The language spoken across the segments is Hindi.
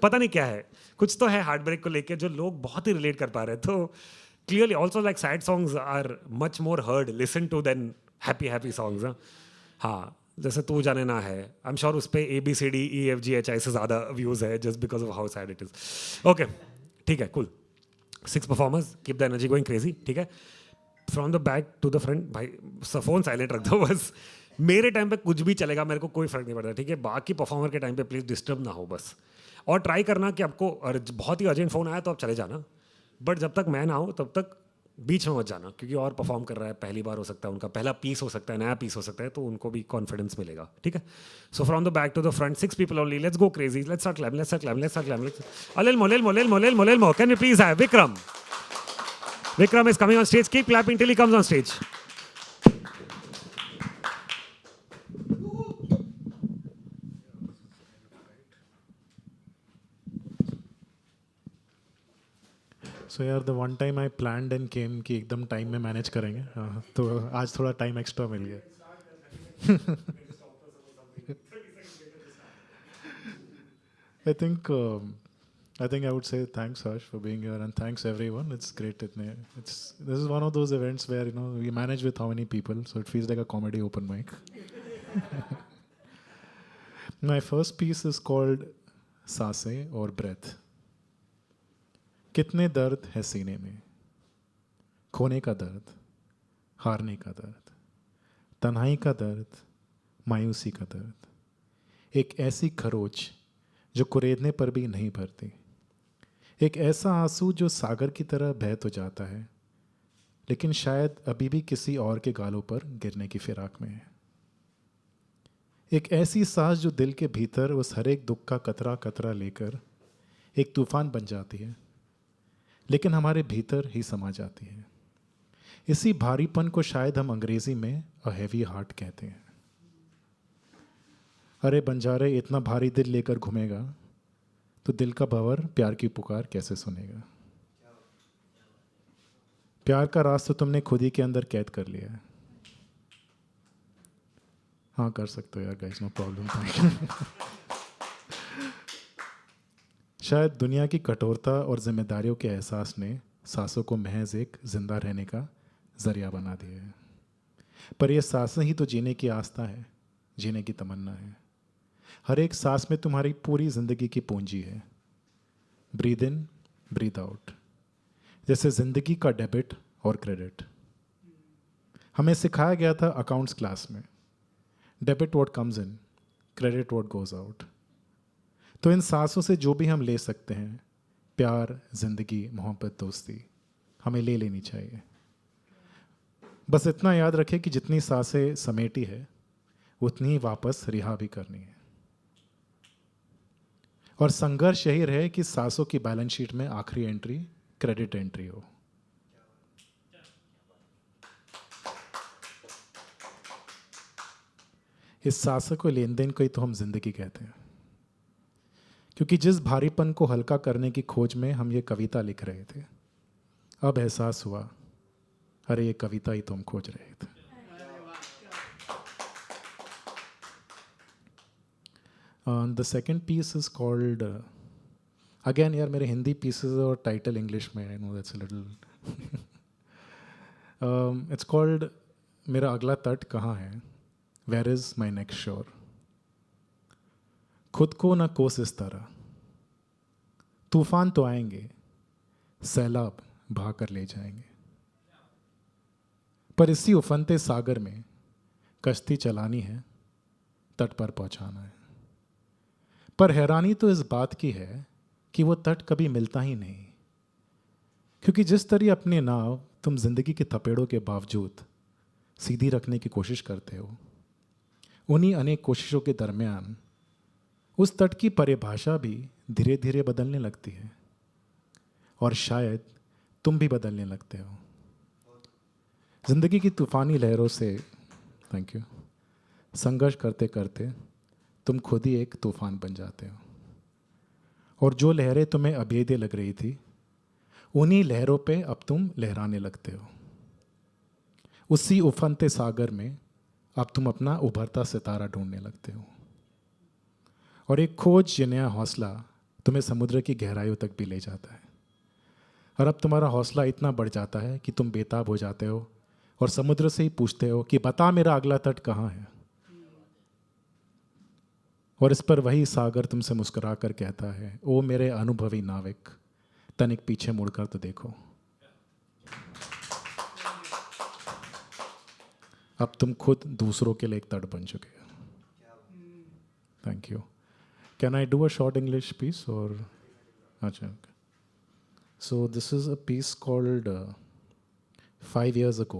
पता नहीं क्या है, कुछ तो है हार्ट ब्रेक को लेके जो लोग बहुत ही रिलेट कर पा रहे हैं. तो clearly also like sad songs are much more heard listen to than happy songs. हाँ, जैसे तू जाने ना है, आई एम श्योर उस पर ABCDEFGHI से ज़्यादा व्यूज़ है just because of how sad it is. Okay, ठीक है, cool. 6 performers, keep the energy going crazy. ठीक है, from the back to the front. भाई फ़ोन साइलेंट रख दो बस. मेरे टाइम पे कुछ भी चलेगा, मेरे को कोई फ़र्क नहीं पड़ता. ठीक है, बाकी परफॉर्मर के टाइम पे प्लीज़ डिस्टर्ब ना हो बस. और ट्राई करना कि आपको बहुत ही अर्जेंट फ़ोन आया तो आप चले जाना, बट जब तक मैं ना हूँ तब तक बीच में मत जाना, क्योंकि और परफॉर्म कर रहा है, पहली बार हो सकता है, उनका पहला पीस हो सकता है, नया पीस हो सकता है, तो उनको भी कॉन्फिडेंस मिलेगा. ठीक है, so from the back to the front, 6 people only. Let's go crazy. Let's start clapping. Let's start clapping. Let's start clapping. Alelmo. Can we please have Vikram? Vikram is coming on stage. Keep clapping till he comes on stage. सो यार the one time I planned and came कि एकदम टाइम में मैनेज करेंगे, तो आज थोड़ा टाइम एक्स्ट्रा मिल गया. I think I would say thanks Harsh for being here and thanks everyone. It's great. This is one of those events where we manage with how many people, so it feels like a comedy open mic. My first piece is called सांसें और breath. कितने दर्द है सीने में, खोने का दर्द, हारने का दर्द, तन्हाई का दर्द, मायूसी का दर्द, एक ऐसी खरोच जो कुरेदने पर भी नहीं भरती, एक ऐसा आंसू जो सागर की तरह बह तो जाता है लेकिन शायद अभी भी किसी और के गालों पर गिरने की फिराक में है, एक ऐसी सांस जो दिल के भीतर उस हर एक दुख का कतरा कतरा लेकर एक तूफान बन जाती है लेकिन हमारे भीतर ही समा जाती है. इसी भारीपन को शायद हम अंग्रेजी में अ हैवी हार्ट कहते हैं. अरे बंजारे, इतना भारी दिल लेकर घूमेगा तो दिल का भंवर प्यार की पुकार कैसे सुनेगा. प्यार का राज तो तुमने खुद ही के अंदर कैद कर लिया है. हाँ कर सकते हो यार गाइस, नो प्रॉब्लम. शायद दुनिया की कठोरता और जिम्मेदारियों के एहसास ने सांसों को महज एक जिंदा रहने का जरिया बना दिया है, पर यह सांसें ही तो जीने की आस्था है, जीने की तमन्ना है. हर एक सांस में तुम्हारी पूरी जिंदगी की पूंजी है. ब्रीद इन, ब्रीद आउट, जैसे जिंदगी का डेबिट और क्रेडिट. हमें सिखाया गया था अकाउंट्स क्लास में, debit what comes in, credit what goes out. तो इन सांसों से जो भी हम ले सकते हैं, प्यार, जिंदगी, मोहब्बत, दोस्ती, हमें ले लेनी चाहिए. बस इतना याद रखें कि जितनी सांसें समेटी है उतनी ही वापस रिहा भी करनी है. और संघर्ष यही रहे कि सांसों की बैलेंस शीट में आखिरी एंट्री क्रेडिट एंट्री हो. इस सांसों को लेन देन को ही तो हम जिंदगी कहते हैं, क्योंकि जिस भारीपन को हल्का करने की खोज में हम ये कविता लिख रहे थे, अब एहसास हुआ अरे ये कविता ही तो हम खोज रहे थे. The second piece is called, again यार मेरे हिंदी पीसेस और टाइटल इंग्लिश में, I know that's a little. It's called मेरा अगला तट कहाँ है, वेयर इज माई नेक्स्ट शोर. खुद को न कोस इस तरह, तूफान तो आएंगे, सैलाब बहा कर ले जाएंगे, पर इसी उफनते सागर में कश्ती चलानी है, तट पर पहुंचाना है. पर हैरानी तो इस बात की है कि वो तट कभी मिलता ही नहीं, क्योंकि जिस तरह अपनी नाव तुम जिंदगी के थपेड़ों के बावजूद सीधी रखने की कोशिश करते हो, उन्हीं अनेक कोशिशों के दरमियान उस तट की परिभाषा भी धीरे धीरे बदलने लगती है, और शायद तुम भी बदलने लगते हो. जिंदगी की तूफानी लहरों से, थैंक यू, संघर्ष करते करते तुम खुद ही एक तूफान बन जाते हो, और जो लहरें तुम्हें अभेद्य लग रही थी, उन्हीं लहरों पे अब तुम लहराने लगते हो. उसी उफनते सागर में अब तुम अपना उभरता सितारा ढूंढने लगते हो, और एक खोज ये नया हौसला तुम्हें समुद्र की गहराइयों तक भी ले जाता है। और अब तुम्हारा हौसला इतना बढ़ जाता है कि तुम बेताब हो जाते हो और समुद्र से ही पूछते हो कि बता मेरा अगला तट कहाँ है। और इस पर वही सागर तुमसे मुस्कुरा कर कहता है, ओ मेरे अनुभवी नाविक, तनिक पीछे मुड़कर तो देखो। अब तुम खुद दूसरों के लिए एक तट बन चुके हो। Thank you. Can I do a short English piece और? अच्छा, so this is a piece called 5 years ago.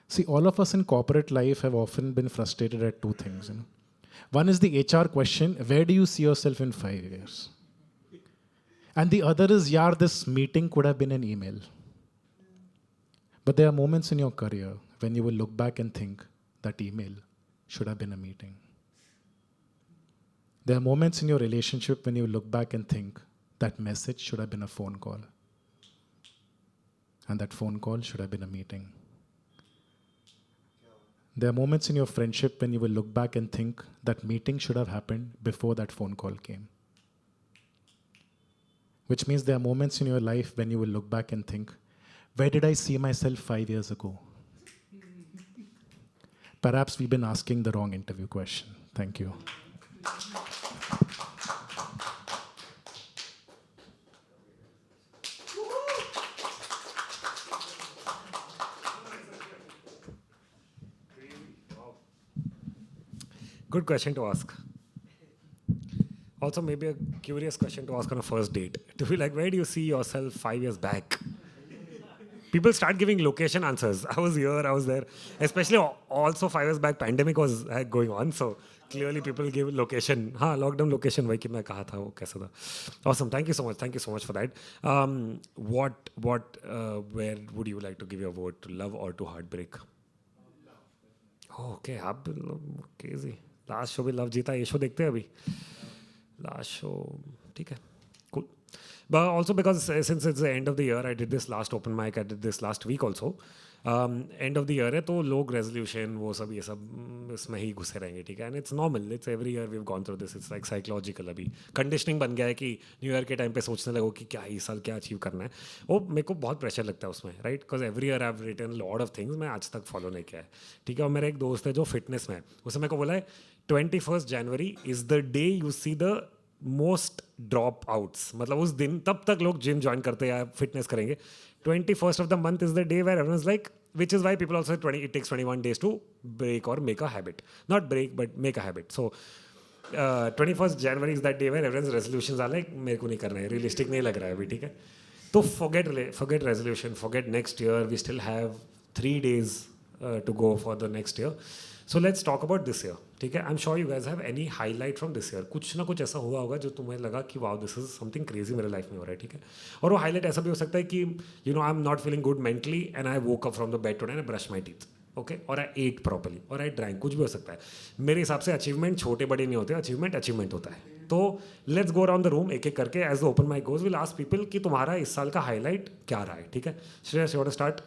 See, all of us in corporate life have often been frustrated at two things. One is the HR question, where do you see yourself in 5 years? And the other is, yaar, this meeting could have been an email. But there are moments in your career when you will look back and think that email should have been a meeting. There are moments in your relationship when you look back and think that message should have been a phone call. And that phone call should have been a meeting. There are moments in your friendship when you will look back and think that meeting should have happened before that phone call came. Which means there are moments in your life when you will look back and think, where did I see myself 5 years ago? Perhaps we've been asking the wrong interview question. Thank you. Good question to ask. Also, maybe a curious question to ask on a first date. To be like, where do you see yourself 5 years back? People start giving location answers. I was here, I was there. Especially also 5 years back, pandemic was going on. So clearly people give location. हाँ, lockdown location वही कि मैं कहाँ था, वो कैसा था. Awesome. Thank you so much. Thank you so much for that. Where would you like to give your vote, to love or to heartbreak? Okay, आप crazy. Last show भी love जीता. ये show देखते हैं अभी. Last show, ठीक है. Cool. But also because since it's the end of the year, I did this last open mic, I did this last week also. End of the year है तो लोग resolution वो सब ये सब इसमें ही घुसे रहेंगे, ठीक है. And it's normal, it's every year we've gone through this. It's like psychological अभी conditioning बन गया है कि न्यू ईयर के टाइम पे सोचने लगो कि क्या इस साल क्या अचीव करना है. वो मेरे को बहुत प्रेशर लगता है उसमें, right. Because every year I have written lot of things मैं आज तक फॉलो नहीं किया है, ठीक है. और मेरा एक दोस्त है जो फिटनेस में है, उसने मेरे को बोला है 21 जनवरी is the day you see the most drop outs. मतलब उस दिन तब तक लोग जिम ज्वाइन करते हैं या फिटनेस करेंगे. 21st of the month is the day where everyone's like, which is why people also say it takes 21 days to break or make a habit. Not break, but make a habit. So 21st January is that day where everyone's resolutions are like, मेरे को नहीं करना है, realistic नहीं लग रहा है अभी, ठीक है. तो forget resolution, forget next year. We still have 3 days to go for the next year. So let's talk about this year, ठीक है. I'm sure you guys have any highlight from this year. कुछ ना कुछ ऐसा हुआ होगा जो तुम्हें लगा कि wow, this is something crazy मेरे लाइफ में हो रहा है, ठीक है. और वो highlight ऐसा भी हो सकता है कि you know I'm not feeling good mentally and I woke up from the bed today and I brushed my teeth, okay, or I ate properly or I drank. कुछ भी हो सकता है. मेरे हिसाब से अचीवमेंट छोटे बड़े नहीं होते, अचीवमेंट होता है. तो let's go around the room एक एक करके as the open mic goes. Will ask people कि तुम्हारा इस साल का हाईलाइट क्या रहा है, ठीक है. Shreyas, you want to start?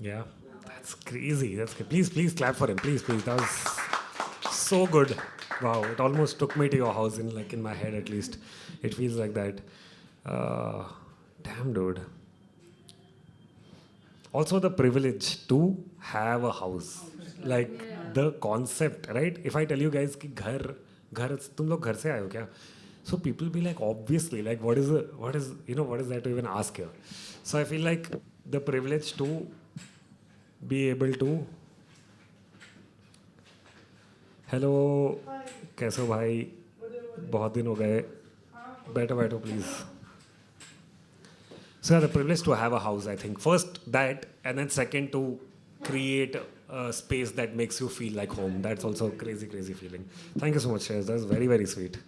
Yeah, that's crazy. That's crazy. Please clap for him. Please. That was so good. Wow, it almost took me to your house in my head at least. It feels like that. Damn, dude. Also the privilege to have a house. Like the concept, right? If I tell you guys कि घर तुम लोग घर से आए हो क्या? So people be like, obviously, like what is that to even ask here? So I feel like the privilege to be able to hello, कैसे हो भाई? बहुत दिन हो गए. बैठो please. So the privilege to have a house, I think. First that, and then second to create a space that makes you feel like home. That's also a crazy, crazy feeling. Thank you so much, Shreyas. That's very, very sweet.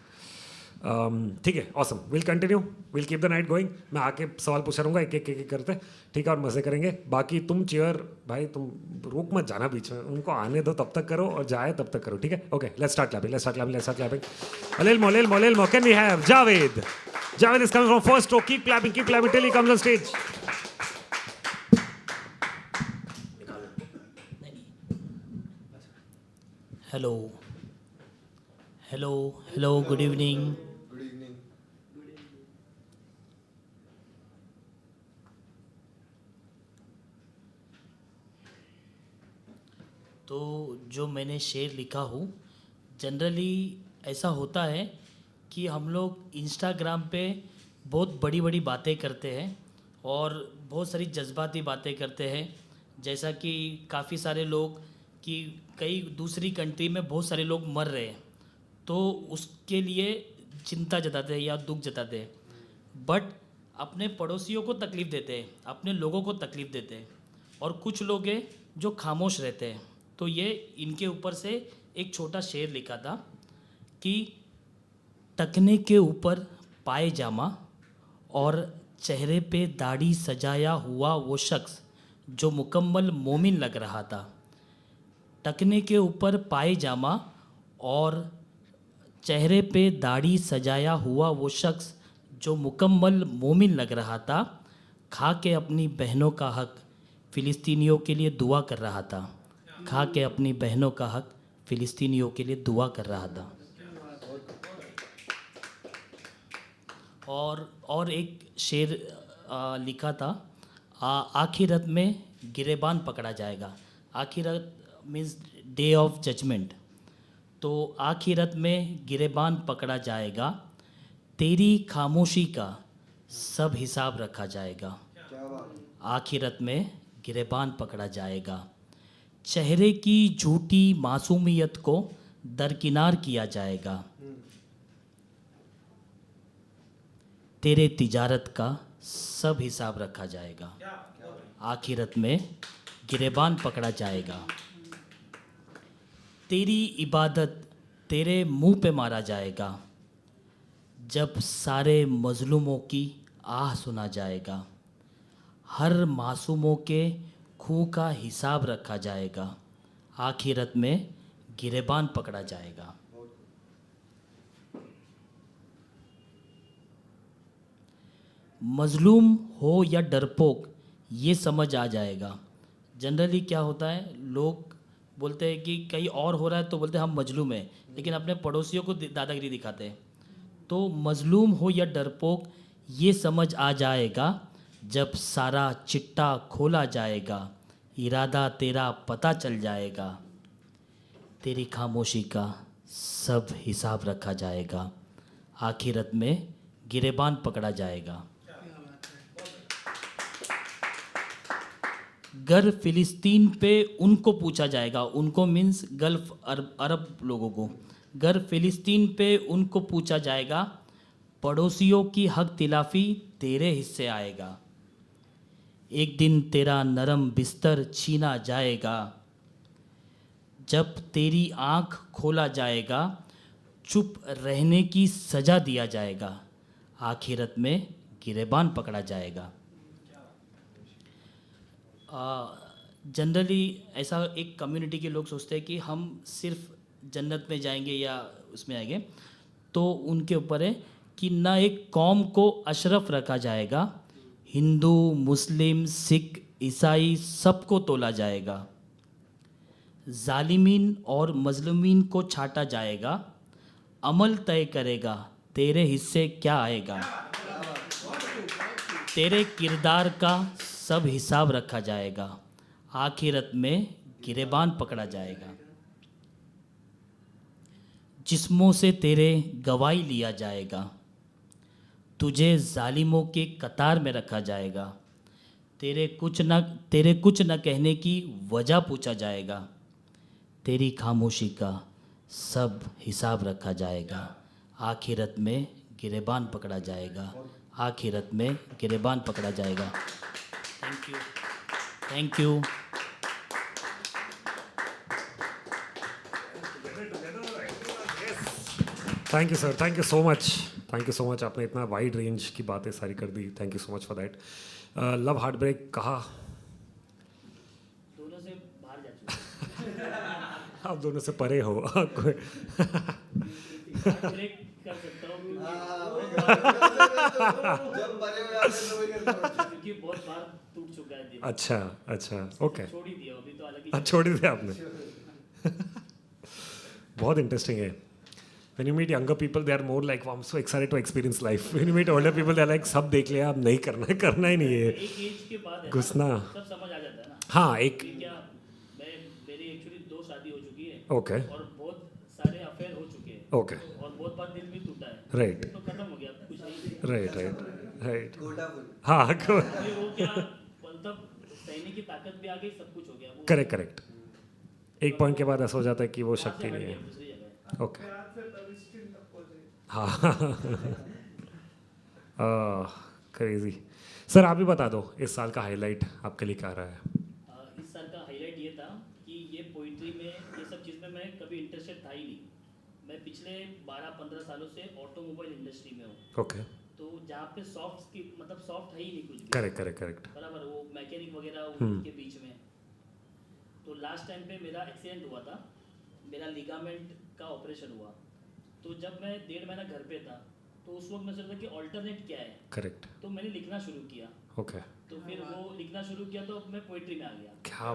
ठीक है, awesome. We'll continue. We'll keep the night going. मैं आके सवाल पूछा रहूँगा एक एक एक करते, ठीक है, और मज़े करेंगे. बाकी तुम चेयर भाई तुम रुक मत जाना बीच में, उनको आने दो तब तक करो और जाए तब तक करो, ठीक है? Okay, let's start clapping. Alilmo. Can we have Javed? Javed is coming from first row. Keep clapping till he comes on stage. Hello, good evening. तो जो मैंने शेर लिखा हूँ, जनरली ऐसा होता है कि हम लोग इंस्टाग्राम पे बहुत बड़ी बड़ी बातें करते हैं और बहुत सारी जज्बाती बातें करते हैं, जैसा कि काफ़ी सारे लोग कि कई दूसरी कंट्री में बहुत सारे लोग मर रहे हैं तो उसके लिए चिंता जताते हैं या दुख जताते हैं, बट अपने पड़ोसियों को तकलीफ़ देते हैं, अपने लोगों को तकलीफ़ देते हैं, और कुछ लोग हैं जो खामोश रहते हैं. तो ये इनके ऊपर से एक छोटा शेर लिखा था कि टखने के ऊपर पायजामा और चेहरे पे दाढ़ी सजाया हुआ वो शख्स जो मुकम्मल मोमिन लग रहा था. टखने के ऊपर पायजामा और चेहरे पे दाढ़ी सजाया हुआ वो शख्स जो मुकम्मल मोमिन लग रहा था, खा के अपनी बहनों का हक फ़िलिस्तीनियों के लिए दुआ कर रहा था. खा के अपनी बहनों का हक फ़िलिस्तीनियों के लिए दुआ कर रहा था. और एक शेर लिखा था, आखिरत में गिरेबान पकड़ा जाएगा. आखिरत मीन्स डे ऑफ जजमेंट. तो आखिरत में गिरेबान पकड़ा जाएगा, तेरी खामोशी का सब हिसाब रखा जाएगा. आखिरत में गिरेबान पकड़ा जाएगा, चेहरे की झूठी मासूमियत को दरकिनार किया जाएगा. तेरे तिजारत का सब हिसाब रखा जाएगा. आखिरत में गिरेबान पकड़ा जाएगा, तेरी इबादत तेरे मुंह पे मारा जाएगा. जब सारे मजलूमों की आह सुना जाएगा, हर मासूमों के खून का हिसाब रखा जाएगा. आखिरत में गिरेबान पकड़ा जाएगा. मजलूम हो या डरपोक ये समझ आ जाएगा. जनरली क्या होता है, लोग बोलते हैं कि कहीं और हो रहा है तो बोलते हैं हम मजलूम हैं, लेकिन अपने पड़ोसियों को दादागिरी दिखाते हैं. तो मजलूम हो या डरपोक ये समझ आ जाएगा जब सारा चिट्टा खोला जाएगा. इरादा तेरा पता चल जाएगा, तेरी खामोशी का सब हिसाब रखा जाएगा. आखिरत में गिरेबान पकड़ा जाएगा. गर फ़िलिस्तीन पे उनको पूछा जाएगा, उनको मीन्स गल्फ़ अरब लोगों को. गर फ़िलिस्तीन पे उनको पूछा जाएगा, पड़ोसियों की हक तिलाफ़ी तेरे हिस्से आएगा. एक दिन तेरा नरम बिस्तर छीना जाएगा, जब तेरी आँख खोला जाएगा, चुप रहने की सज़ा दिया जाएगा. आखिरत में गिरेबान पकड़ा जाएगा. जनरली ऐसा एक कम्युनिटी के लोग सोचते हैं कि हम सिर्फ जन्नत में जाएंगे या उसमें आएंगे, तो उनके ऊपर है कि ना एक कौम को अशरफ रखा जाएगा, हिंदू मुस्लिम सिख ईसाई सबको तोला जाएगा. जालिमीन और मजलूमीन को छाटा जाएगा, अमल तय करेगा तेरे हिस्से क्या आएगा. तेरे किरदार का सब हिसाब रखा जाएगा. आखिरत में गिरेबान पकड़ा जाएगा. जिस्मों से तेरे गवाही लिया जाएगा, तुझे जालिमों के कतार में रखा जाएगा. तेरे कुछ न कहने की वजह पूछा जाएगा. तेरी खामोशी का सब हिसाब रखा जाएगा. आखिरत में गिरेबान पकड़ा जाएगा. आखिरत में गिरेबान पकड़ा जाएगा। Thank you, thank you. Thank you sir, thank you so much, thank you so much. आपने इतना वाइड रेंज की बातें सारी कर दी, thank you so much for that. Love heart break कहा दोनों से बाहर जा चुके आप दोनों से परे हो आपको ब्रेक कर सकता हूँ क्योंकि बहुत बार टूट चुका है दिल। अच्छा अच्छा, ओके, छोड़ ही दिया अभी तो, हालांकि छोड़ ही दिया आपने बहुत इंटरेस्टिंग है। When you meet younger people, they are more like, I'm so excited to experience life. When you meet older people, they're like, सब देख लिया, अब नहीं करना है, करना ही नहीं है। एक एज के बाद है घुसना, सब समझ आ जाता है ना। हाँ एक, अभी क्या, मेरी एक्चुअली 2 शादी हो चुकी है ओके और बहुत सारे अफेयर हो चुके हैं ओके, और बहुत बार दिल भी टूटा है। राइट तो खत्म हो गया, कुछ नहीं। राइट राइट राइट, हाँ अभी वो क्या, मतलब सहने की ताकत भी आ गई, सब कुछ हो गया। Correct correct. एक पॉइंट के बाद ऐसा हो जाता है कि वो शक्ति नहीं है। दूसरी जगह ओके, हाँ क्रेजी। सर आप भी बता दो इस साल का हाईलाइट आपके लिए क्या रहा है? इस साल का हाईलाइट ये था कि ये पोइट्री में, ये सब चीज़ में मैं कभी इंटरेस्टेड था ही नहीं। मैं पिछले 12-15 सालों से ऑटोमोबाइल इंडस्ट्री में हूँ। ओके, तो जहाँ पे सॉफ्ट की मतलब सॉफ्ट है ही नहीं कुछ भी। करेक्ट करेक्ट करेक्ट, बराबर, वो मैकेनिक वगैरह उनके बीच में। तो लास्ट टाइम पे मेरा एक्सीडेंट हुआ था, मेरा लिगामेंट का ऑपरेशन हुआ। तो जब मैं 1.5 महीना घर पे था, तो उस वक्त मैं सोचा कि ऑल्टरनेट क्या है। करेक्ट, तो मैंने लिखना शुरू किया। ओके। तो फिर वो लिखना शुरू किया तो मैं पोइट्री में आ गया। क्या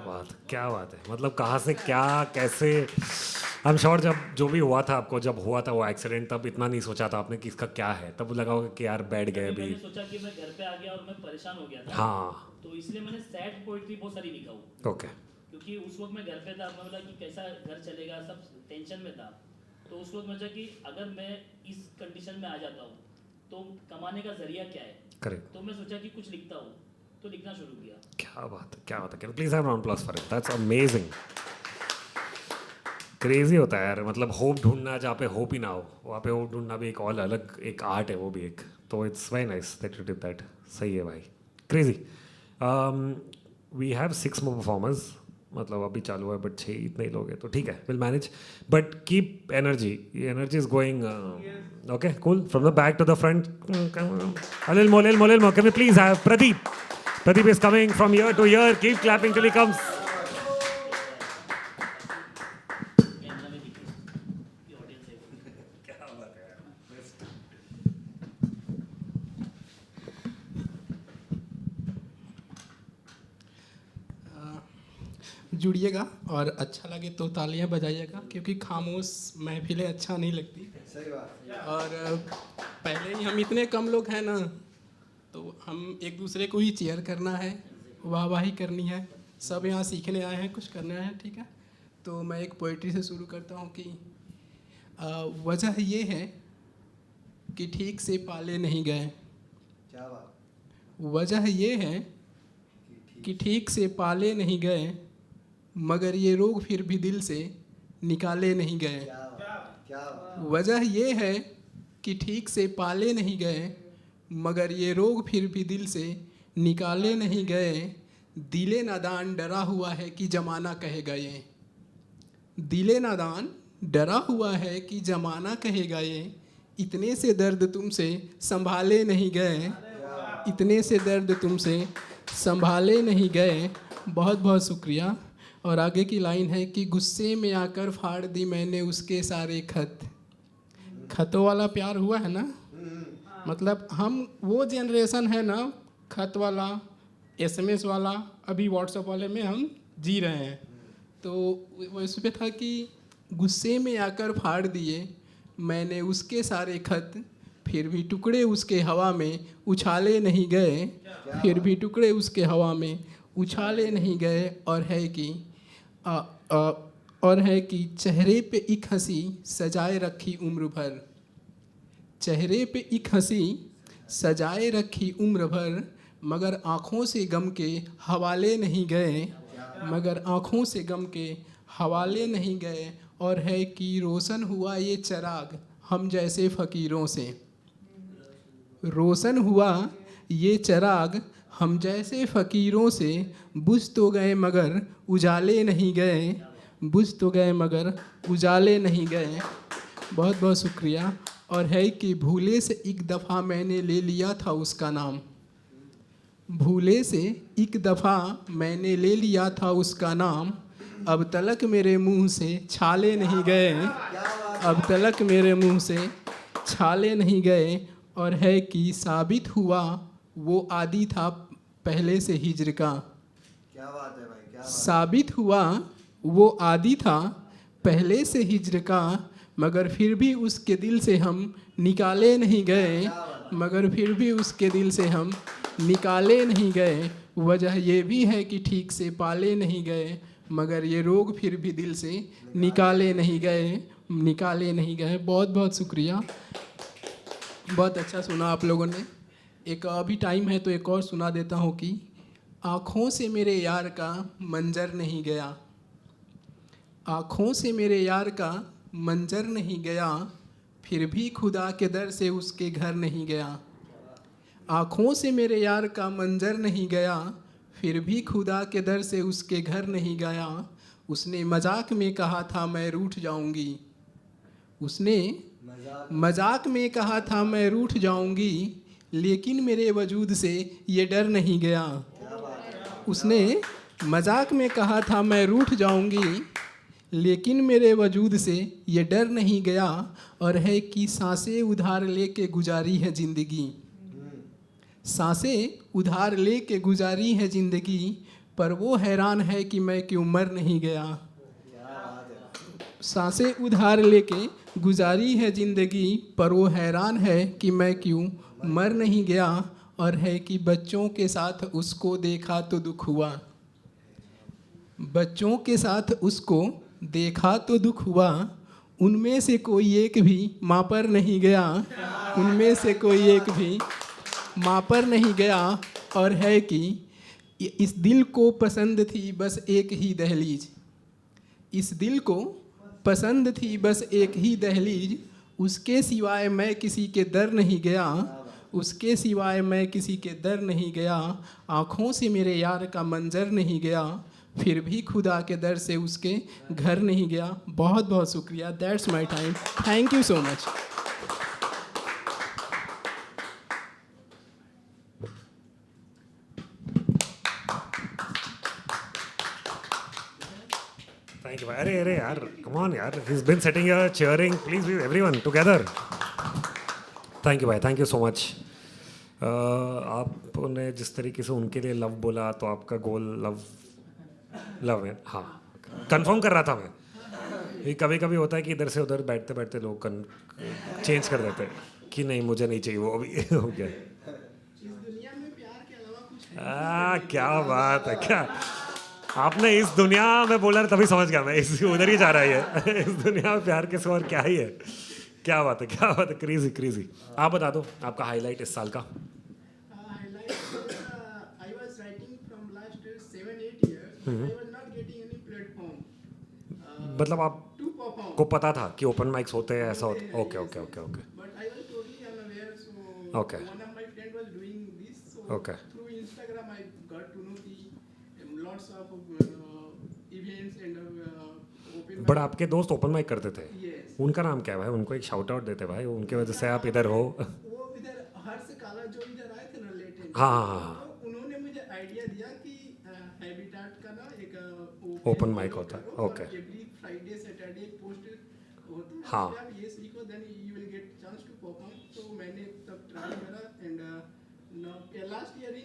बात है, मतलब कहाँ से क्या कैसे। आई एम श्योर जब जो भी हुआ था आपको, जब हुआ था वो एक्सीडेंट, तब इतना नहीं सोचा था आपने कि इसका क्या है, तब लगा होगा कि यार बैठ गए अभी। मैंने सोचा कि मैं घर पे आ गया और मैं परेशान हो गया था। हाँ, तो इसलिए मैंने सैड पोइट्री बहुत सारी लिखा हूँ। ओके, क्योंकि उस वक्त मैं घर पे था, मैं बोला कि कैसा घर चलेगा, सब टेंशन में था। तो उस वक्त मैं सोचा कि अगर मैं इस कंडीशन में आ जाता हूँ तो कमाने का जरिया क्या है। करेक्ट, तो मैं सोचा कि कुछ लिखता हूँ, तो लिखना शुरू किया। क्या बात है, क्या बात है। Please have round applause for it, that's amazing. Crazy होता है यार, मतलब होप ढूंढना जहाँ पे होप ही ना हो, वहाँ पे होप ढूंढना भी एक और अलग एक आर्ट है, वो भी एक। तो it's very nice that you did that. सही है भाई, crazy. We have 6 more performers, मतलब अभी चालू है बट 6 इतने ही लोग हैं, तो ठीक है, will manage. But keep energy, energy is going. Okay cool, from the back to the front. अलिल मोलिल can we please have Pradeep? Pradeep is coming from year to year. Keep clapping till he comes. Camera में दिखे कि ऑडियंस है। जुड़िएगा और अच्छा लगे तो तालियां बजाइएगा, क्योंकि खामोश महफिलें अच्छा नहीं लगती। सही बात। और पहले ही हम इतने कम लोग हैं ना, तो हम एक दूसरे को ही चेयर करना है, वाहवाही करनी है। सब यहाँ सीखने आए हैं, कुछ करना है, ठीक है। तो मैं एक पोइट्री से शुरू करता हूँ कि वजह ये है कि ठीक से पाले नहीं गए। क्या बात। वजह ये है कि ठीक से पाले नहीं गए, मगर ये रोग फिर भी दिल से निकाले नहीं गए। क्या बात। क्या बात। वजह ये है कि ठीक से पाले नहीं गए, मगर ये रोग फिर भी दिल से निकाले नहीं गए। दिले नादान डरा हुआ है कि जमाना कहेगा ये। दिले नादान डरा हुआ है कि जमाना कहेगा ये। इतने से दर्द तुमसे संभाले नहीं गए, इतने से दर्द तुमसे संभाले नहीं गए। बहुत बहुत शुक्रिया। और आगे की लाइन है कि गुस्से में आकर फाड़ दी मैंने उसके सारे खत। खतों वाला प्यार हुआ है ना, मतलब हम वो जनरेशन है ना, खत वाला, SMS वाला, अभी व्हाट्सएप वाले में हम जी रहे हैं। तो वो इस पे था कि गुस्से में आकर फाड़ दिए मैंने उसके सारे खत, फिर भी टुकड़े उसके हवा में उछाले नहीं गए, फिर भी टुकड़े उसके हवा में उछाले नहीं गए। और है कि चेहरे पे एक हंसी सजाए रखी उम्र भर। चेहरे पे एक हंसी सजाए रखी उम्र भर, मगर आँखों से गम के हवाले नहीं गए, मगर आँखों से गम के हवाले नहीं गए। और है कि रोशन हुआ ये चराग हम जैसे फ़कीरों से। रोशन हुआ ये चराग हम जैसे फ़कीरों से, बुझ तो गए मगर उजाले नहीं गए, बुझ तो गए मगर उजाले नहीं गए। बहुत बहुत शुक्रिया। और है कि भूले से एक दफ़ा मैंने ले लिया था उसका नाम, भूले से एक दफ़ा मैंने ले लिया था उसका नाम, अब तलक मेरे मुंह से छाले नहीं गए, अब तलक मेरे मुंह से छाले नहीं गए। और है कि साबित हुआ वो आदि था पहले से हिज्र का, क्या बात है भाई, क्या बात साबित हुआ वो आदि था पहले से हिज्र का, मगर फिर भी उसके दिल से हम निकाले नहीं गए, मगर फिर भी उसके दिल से हम निकाले नहीं गए। वजह ये भी है कि ठीक से पाले नहीं गए, मगर ये रोग फिर भी दिल से निकाले नहीं गए, निकाले नहीं गए। बहुत बहुत शुक्रिया, बहुत अच्छा सुना आप लोगों ने। एक अभी टाइम है तो एक और सुना देता हूँ कि आँखों से मेरे यार का मंजर नहीं गया, आँखों से मेरे यार का मंजर नहीं गया, फिर भी खुदा के दर से उसके घर नहीं गया, आँखों से मेरे यार का मंजर नहीं गया, फिर भी खुदा के दर से उसके घर नहीं गया। उसने मजाक में कहा था मैं रूठ जाऊंगी, उसने मजाक में कहा था मैं रूठ जाऊंगी, लेकिन मेरे वजूद से ये डर नहीं गया, उसने मजाक में कहा था मैं रूठ जाऊंगी, लेकिन मेरे वजूद से ये डर नहीं गया। और है कि सांसें उधार लेके गुजारी है ज़िंदगी, सांसें उधार लेके गुजारी है ज़िंदगी, पर वो हैरान है कि मैं क्यों मर नहीं गया, सांसें उधार लेके गुजारी है ज़िंदगी, पर वो हैरान है कि मैं क्यों मर नहीं गया। और है कि बच्चों के साथ उसको देखा तो दुख हुआ, बच्चों के साथ उसको देखा तो दुख हुआ, उनमें से कोई एक भी माँ पर नहीं गया, उनमें से कोई एक भी माँ पर नहीं गया। और है कि इस दिल को पसंद थी बस एक ही दहलीज, इस दिल को पसंद थी बस एक ही दहलीज, उसके सिवाय मैं किसी के दर नहीं गया, उसके सिवाय मैं किसी के दर नहीं गया। आँखों से मेरे यार का मंजर नहीं गया, फिर भी खुदा के दर से उसके घर नहीं गया। बहुत बहुत शुक्रिया। That's my time. Thank you so much. Thank you भाई। अरे अरे यार, कम ऑन यार, he is been sitting here, cheering, please with everyone together. Thank you भाई, थैंक यू सो मच। आपने जिस तरीके से उनके लिए लव बोला, तो आपका गोल लव लव है। हाँ, कंफर्म कर रहा था मैं। ये कभी कभी होता है कि इधर से उधर बैठते बैठते लोग चेंज कर देते हैं कि नहीं मुझे नहीं चाहिए वो, अभी हो गया। इस दुनिया में प्यार के अलावा कुछ क्या बात है, क्या आपने इस दुनिया में बोला, तभी समझ गया मैं, इस उधर ही जा रहा है। इस दुनिया में प्यार के सिवा और क्या ही है। क्या बात है, क्या बात है, क्रेजी क्रेजी। आप बता दो आपका हाईलाइट इस साल का। highlight I was writing from last 7-8 years. I was not getting any platform मतलब आप to perform. को पता था कि ओपन माइक्स होते हैं, ऐसा होता है। Okay okay okay okay But I was totally unaware. So Okay. one of my friend was doing this. So Okay. through Instagram I got to know the lots of events and open. But आपके दोस्त ओपन माइक करते थे, Yes. उनका नाम क्या है भाई? उनको एक शाउट आउट देते भाई, उनके वजह से आप इधर हो। वो इधर हर्ष काला जो इधर आए थे ना लेटेंट, हाँ हाँ हाँ हाँ। तो उन्होंने मुझे आइडिया दिया कि हैबिटेट का ना एक Open mic होता है, okay. Every Friday Saturday post होता है। हाँ। आप ये सीखो then you will get chance to perform. तो मैंने तब ट्राई करा एंड लास्ट ईयर ही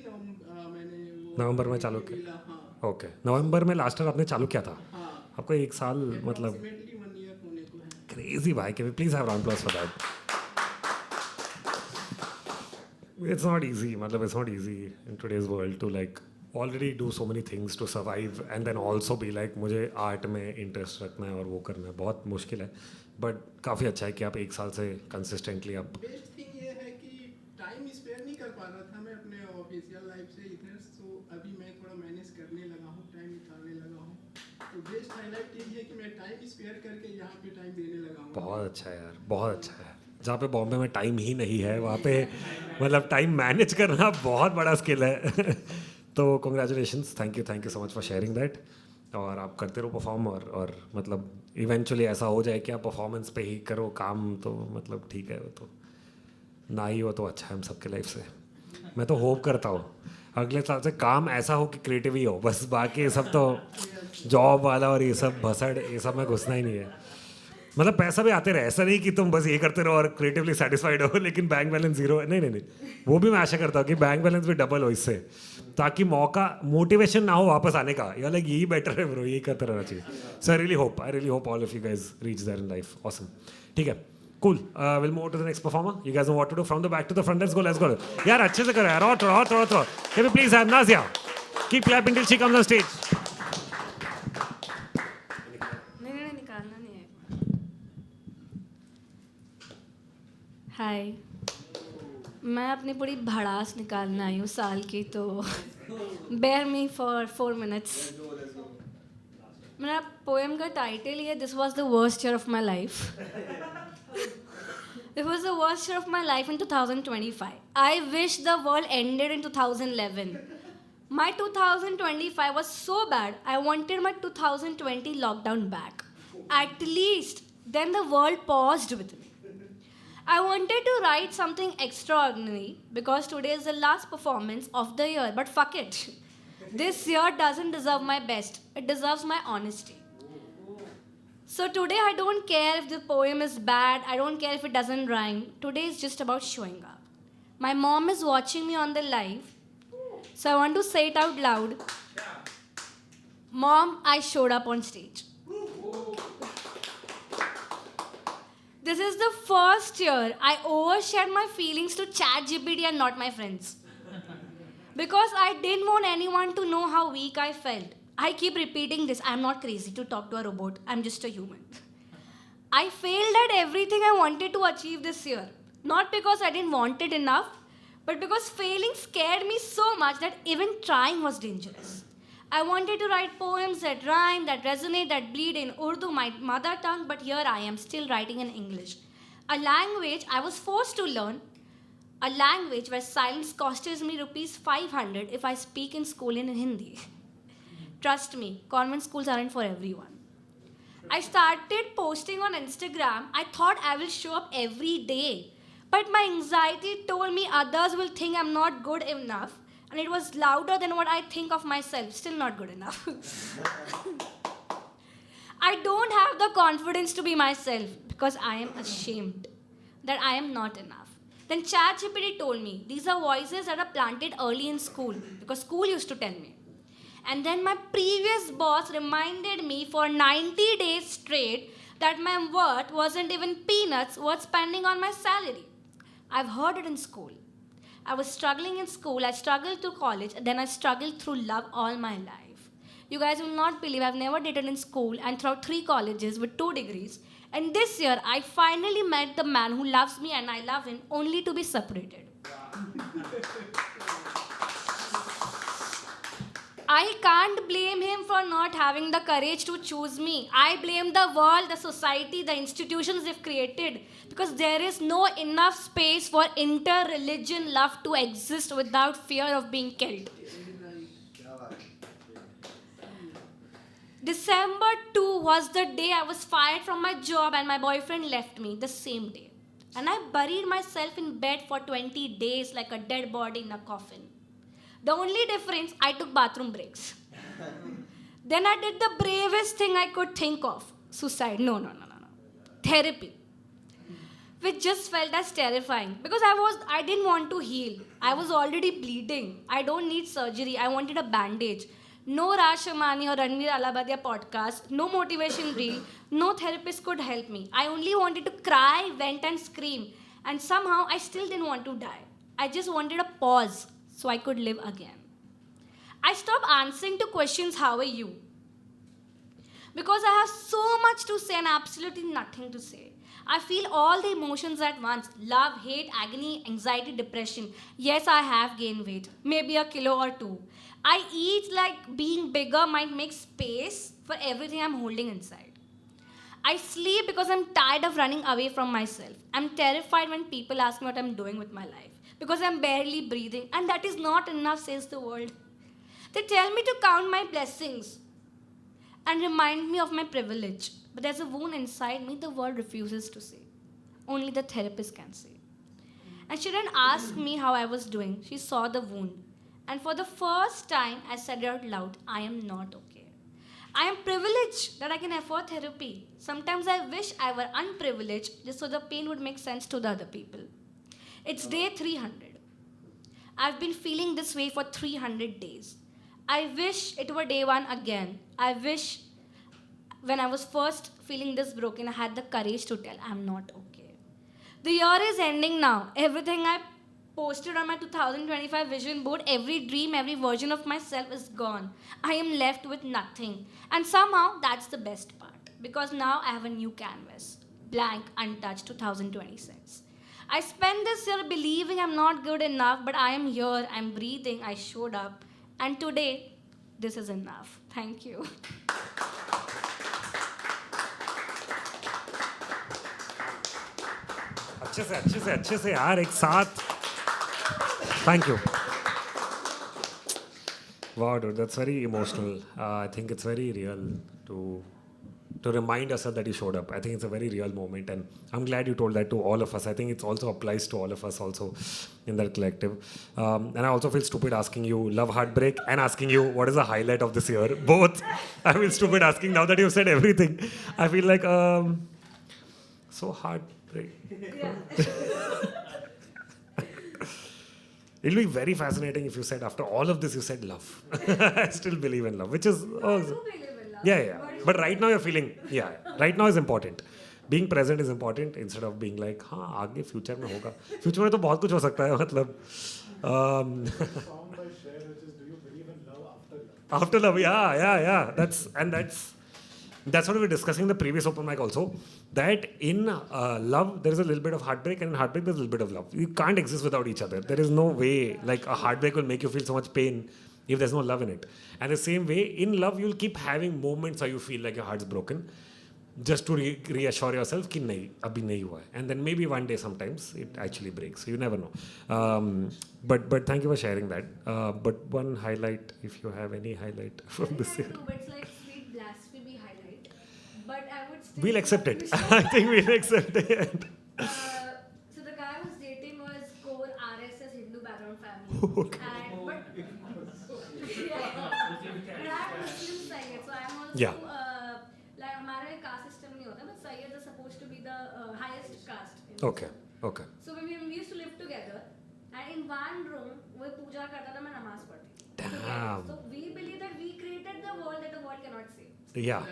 मैंने वो नवंबर में चालू किया। मिला, हाँ ओके, नवंबर में लास्ट ईयर आपने चालू किया था। हाँ। आपको एक साल मतलब अप्रॉक्सीमेटली 1 ईयर होने को है। क्रेजी भाई। Can we please have round applause for that? It's not easy, मतलब it's not easy in today's world to like already do so many things to survive and then also be like मुझे आर्ट में इंटरेस्ट रखना है और वो करना है, बहुत मुश्किल है। बट काफ़ी अच्छा है कि आप एक साल से कंसिस्टेंटली आप बेस्ट थिंग ये है कि टाइम स्पेयर नहीं कर पा रहा था मैं अपने ऑफिशियल लाइफ से इधर। सो अभी मैं थोड़ा मैनेज करने लगा हूँ, टाइम निकालने लगा हूँ। तो बेस्ट हाईलाइट ये है कि मैं टाइम स्पेयर करके यहाँ पे टाइम देने लगा हूँ। बहुत अच्छा है यार, बहुत अच्छा है। जहाँ पे बॉम्बे में टाइम ही नहीं है, वहाँ पे मतलब टाइम मैनेज करना बहुत बड़ा स्किल है. तो congratulations, thank you so much for sharing that. और आप करते रहो परफॉर्म, और मतलब इवेंचुअली ऐसा हो जाए कि आप परफॉर्मेंस पे ही करो काम, तो मतलब ठीक है. वो तो ना ही हो तो अच्छा है हम सबके लाइफ से. मैं तो होप करता हूँ अगले साल से काम ऐसा हो कि क्रिएटिव ही हो बस, बाकी सब तो जॉब वाला और ये सब भसड़, ये सब में घुसना ही नहीं है. मतलब पैसा भी आते रहे, ऐसा नहीं कि तुम बस ये करते रहो और क्रिएटिवली सेटिस्फाइड हो लेकिन बैंक बैलेंस जीरो है. नहीं, वो भी मैं आशा करता हूँ कि बैंक बैलेंस भी डबल हो इससे, ताकि मौका, मोटिवेशन ना हो वापस आने का, या लाइक यही बेटर है ब्रो, यही करते रहना चाहिए. So I really hope all of you guys reach there in life. Awesome. ठीक है, cool. Will move to the next performer. You guys know what to do. From the back to the front, let's go. यार अच्छे से करो यार, और थोड़ा. Can you please have Nazia keep clapping till she comes on stage. नहीं, निकालना नहीं है. हाय, मैं अपनी पूरी भड़ास निकालने आई हूँ साल की, तो बेयर मी फॉर 4 minutes. मेरा पोएम का टाइटल ही है this was the worst year of my life. It was the worst year of my life in 2025. I wish the world ended in 2011. My 2025 was so bad, I wanted my 2020 lockdown back. At least then the world paused with me. I wanted to write something extraordinary because today is the last performance of the year, but fuck it. This year doesn't deserve my best, it deserves my honesty. So today I don't care if the poem is bad, I don't care if it doesn't rhyme. Today is just about showing up. My mom is watching me on the live, so I want to say it out loud. Mom, I showed up on stage. This is the first year I overshared my feelings to ChatGPT and not my friends. Because I didn't want anyone to know how weak I felt. I keep repeating this. I'm not crazy to talk to a robot. I'm just a human. I failed at everything I wanted to achieve this year. Not because I didn't want it enough, but because failing scared me so much that even trying was dangerous. I wanted to write poems that rhyme, that resonate, that bleed in Urdu, my mother tongue, but here I am still writing in English. A language I was forced to learn, a language where silence costs me rupees 500 if I speak in school in Hindi. Trust me, convent schools aren't for everyone. I started posting on Instagram. I thought I will show up every day. But my anxiety told me others will think I'm not good enough. And it was louder than what I think of myself. Still not good enough. I don't have the confidence to be myself because I am ashamed that I am not enough. Then ChatGPT told me these are voices that are planted early in school because school used to tell me. And then my previous boss reminded me for 90 days straight that my worth wasn't even peanuts worth spending on my salary. I've heard it in school. I was struggling in school, I struggled through college, and then I struggled through love all my life. You guys will not believe I've never dated in school and throughout 3 colleges with 2 degrees. And this year, I finally met the man who loves me and I love him only to be separated. I can't blame him for not having the courage to choose me. I blame the world, the society, the institutions they've created because there is no enough space for inter-religion love to exist without fear of being killed. December 2 was the day I was fired from my job and my boyfriend left me the same day. And I buried myself in bed for 20 days like a dead body in a coffin. The only difference, I took bathroom breaks. Then I did the bravest thing I could think of. Suicide. No. Therapy. Which just felt as terrifying. Because I didn't want to heal. I was already bleeding. I don't need surgery. I wanted a bandage. No Raj Shamani or Ranveer Alabadia podcast. No motivation reel. No therapist could help me. I only wanted to cry, vent and scream. And somehow I still didn't want to die. I just wanted a pause so I could live again. I stopped answering to questions, how are you? Because I have so much to say and absolutely nothing to say. I feel all the emotions at once. Love, hate, agony, anxiety, depression. Yes, I have gained weight. Maybe a kilo or 2. I eat like being bigger might make space for everything I'm holding inside. I sleep because I'm tired of running away from myself. I'm terrified when people ask me what I'm doing with my life because I'm barely breathing, and that is not enough, says the world. They tell me to count my blessings and remind me of my privilege. But there's a wound inside me the world refuses to see. Only the therapist can see. And she didn't ask me how I was doing. She saw the wound. And for the first time, I said it out loud, I am not okay. I am privileged that I can afford therapy. Sometimes I wish I were unprivileged just so the pain would make sense to the other people. It's day 300. I've been feeling this way for 300 days. I wish it were day 1 again. I wish when I was first feeling this broken, I had the courage to tell I'm not okay. The year is ending now. Everything I posted on my 2025 vision board, every dream, every version of myself is gone. I am left with nothing. And somehow that's the best part because now I have a new canvas, blank, untouched 2026. I spent this year believing I'm not good enough, but I am here, I'm breathing, I showed up. And today, this is enough. Thank you. अच्छे से यार एक साथ. Thank you. Wow, dude, that's very emotional. I think it's very real to remind yourself that you showed up. I think it's a very real moment, and I'm glad you told that to all of us. I think it also applies to all of us also in that collective. And I also feel stupid asking you love heartbreak and asking you what is the highlight of this year. Both. I feel stupid asking now that you've said everything. I feel like so heartbreak. It'll be very fascinating if you said after all of this you said love. I still believe in love, which is yeah. But right now you're feeling right now is important. Being present is important instead of being like हाँ आगे future में होगा. Future में तो बहुत कुछ हो सकता है मतलब. Song by Cher, which is Do You Believe in Love After Love? After love, yeah. That's what we were discussing in the previous open mic also. That in love, there is a little bit of heartbreak, and in heartbreak, there's a little bit of love. You can't exist without each other. There is no way, like a heartbreak will make you feel so much pain if there's no love in it. And the same way, in love, you'll keep having moments where you feel like your heart's broken, just to reassure yourself कि नहीं अभी नहीं हुआ है. And then maybe one day sometimes it actually breaks. So you never know. But thank you for sharing that. But one highlight, if you have any highlight from this year. It's like sweet blasphemy highlight. But I would still We'll accept it. I think we'll accept it. So the guy I was dating was core RSS Hindu background family. Okay. But I'm Muslim Sayyid, so I'm also Yeah. like हमारा caste system नहीं होता, but Sayyid is supposed to be the highest caste. Okay. So when we used to live together, and in one room वो पूजा करता था, मैं नमाज पढ़ती. Damn. So we believe that we created the world that the world cannot see. Yeah.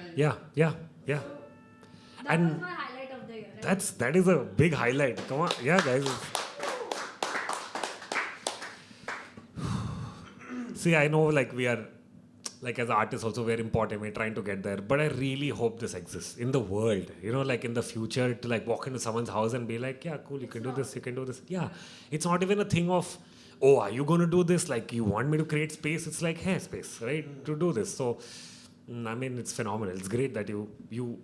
That And was my highlight of the year. Right? that is a big highlight. Come on, yeah, guys. See, I know like we are, like as artists also we're important, we're trying to get there, but I really hope this exists in the world, like in the future to like walk into someone's house and be like, yeah, cool, you can do this. Yeah, it's not even a thing of, oh, are you going to do this? Like you want me to create space? It's like, hey, space, right, to do this. So, I mean, it's phenomenal. It's great that you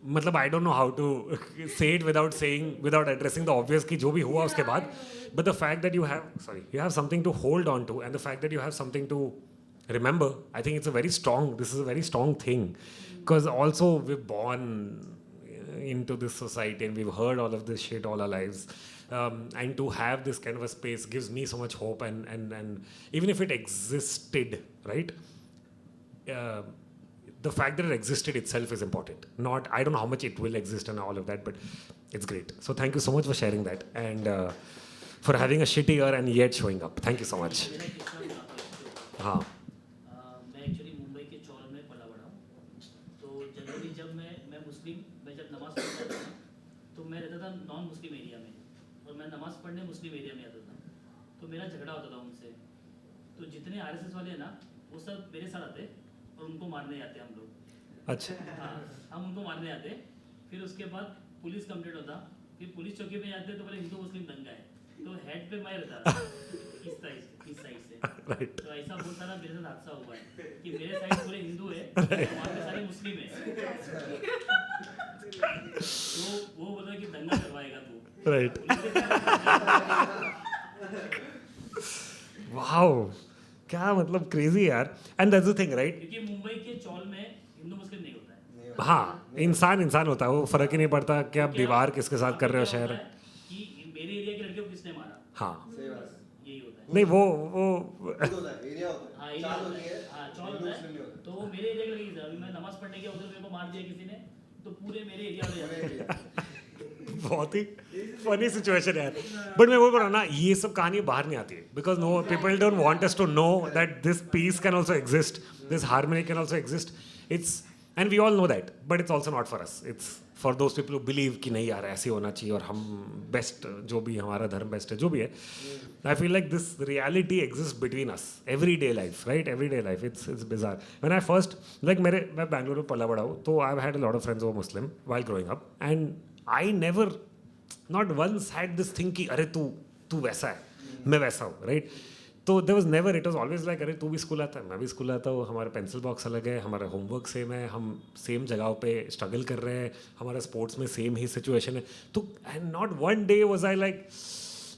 मतलब I don't know how to say it without addressing the obvious कि जो भी हुआ उसके बाद, but the fact that you have something to hold on to, and the fact that you have something to remember, I think this is a very strong thing, because also we're born into this society and we've heard all of this shit all our lives, and to have this kind of a space gives me so much hope, and even if it existed, right, the fact that it existed itself is important. Not, I don't know how much it will exist and all of that, but it's great. So thank you so much for sharing that, and for having a shitty year and yet showing up. Thank you so much. हाँ. मैं एक्चुअली मुंबई के चौर में पला बड़ा हूँ. तो जनरली जब मैं जब नमाज़ पढ़ता था तो मैं रहता था नॉन मुस्लिम एरिया में, और मैं नमाज़ पढ़ने मुस्लिम एरिया में आता था. तो मेरा झगड़ा होता था उनसे. तो जितने आरएसएस वाले हैं ना, वो सब मेरे साथ आते और उनको मारने आते हम लोग. अच्छा. हाँ, हम उनको मारने आते. फिर उसके बाद पुलिस कंप्लेंट होता. फिर पुलिस चौकी पे जाते तो बोले हिंदू मुस्लिम दंगा है. तो हेड पे मैं रहता था इस साइड से राइट तो ऐसा बहुत सारा मेरे साथ हादसा हुआ है कि मेरे साइड पूरे हिंदू है वहाँ पे सारे मुस्लिम है तो वो बोला कि दंगा करवाएगा तू राइट वाओ क्या मतलब क्रेजी यार and that's the thing right क्योंकि मुंबई के चौल में हिंदू मुस्लिम नहीं होता है हाँ इंसान होता है वो फर्क ही नहीं पड़ता कि आप दीवार किसके साथ कर रहे हो क्या शहर होता है कि मेरे एरिया के लड़के को किसने मारा हाँ सही बात यही होता है नहीं वो खुद होता है एरिया होता हाँ है एरिया चाल होता होती है है हाँ चौल हिंदू होता मुस्लिम नहीं है होता तो वो मेरे एरिया के लड़के अभी मैं नमाज पढ़ने गया उधर मेरे को मार दिया किसी ने तो पूरे मेरे एरिया वाले पूरे जाते हैं। एरिया बहुत ही फनी सिचुएशन है यार बट मैं वो बोल रहा हूँ ना ये सब कहानी बाहर नहीं आती है because no people don't want us to know that this piece can also exist this harmony can also exist it's and we all know that but it's also not for us it's for those people who believe कि नहीं यार ऐसे होना चाहिए और हम बेस्ट जो भी हमारा धर्म बेस्ट है जो भी है I feel like this reality exist between us every day life right every day life it's bizarre when I first like मैं बैंगलोर में पला बड़ा हूँ तो I had a lot of friends वो Muslim while growing up and I never not once had this thing कि अरे तू वैसा है मैं वैसा हूँ राइट तो there was never it was always like अरे तू भी स्कूल आता है मैं भी स्कूल आता हूँ हमारा पेंसिल बॉक्स अलग है हमारा होमवर्क सेम है हम सेम जगह पे स्ट्रगल कर रहे हैं हमारा स्पोर्ट्स में सेम ही सिचुएशन है तो and not one day was I like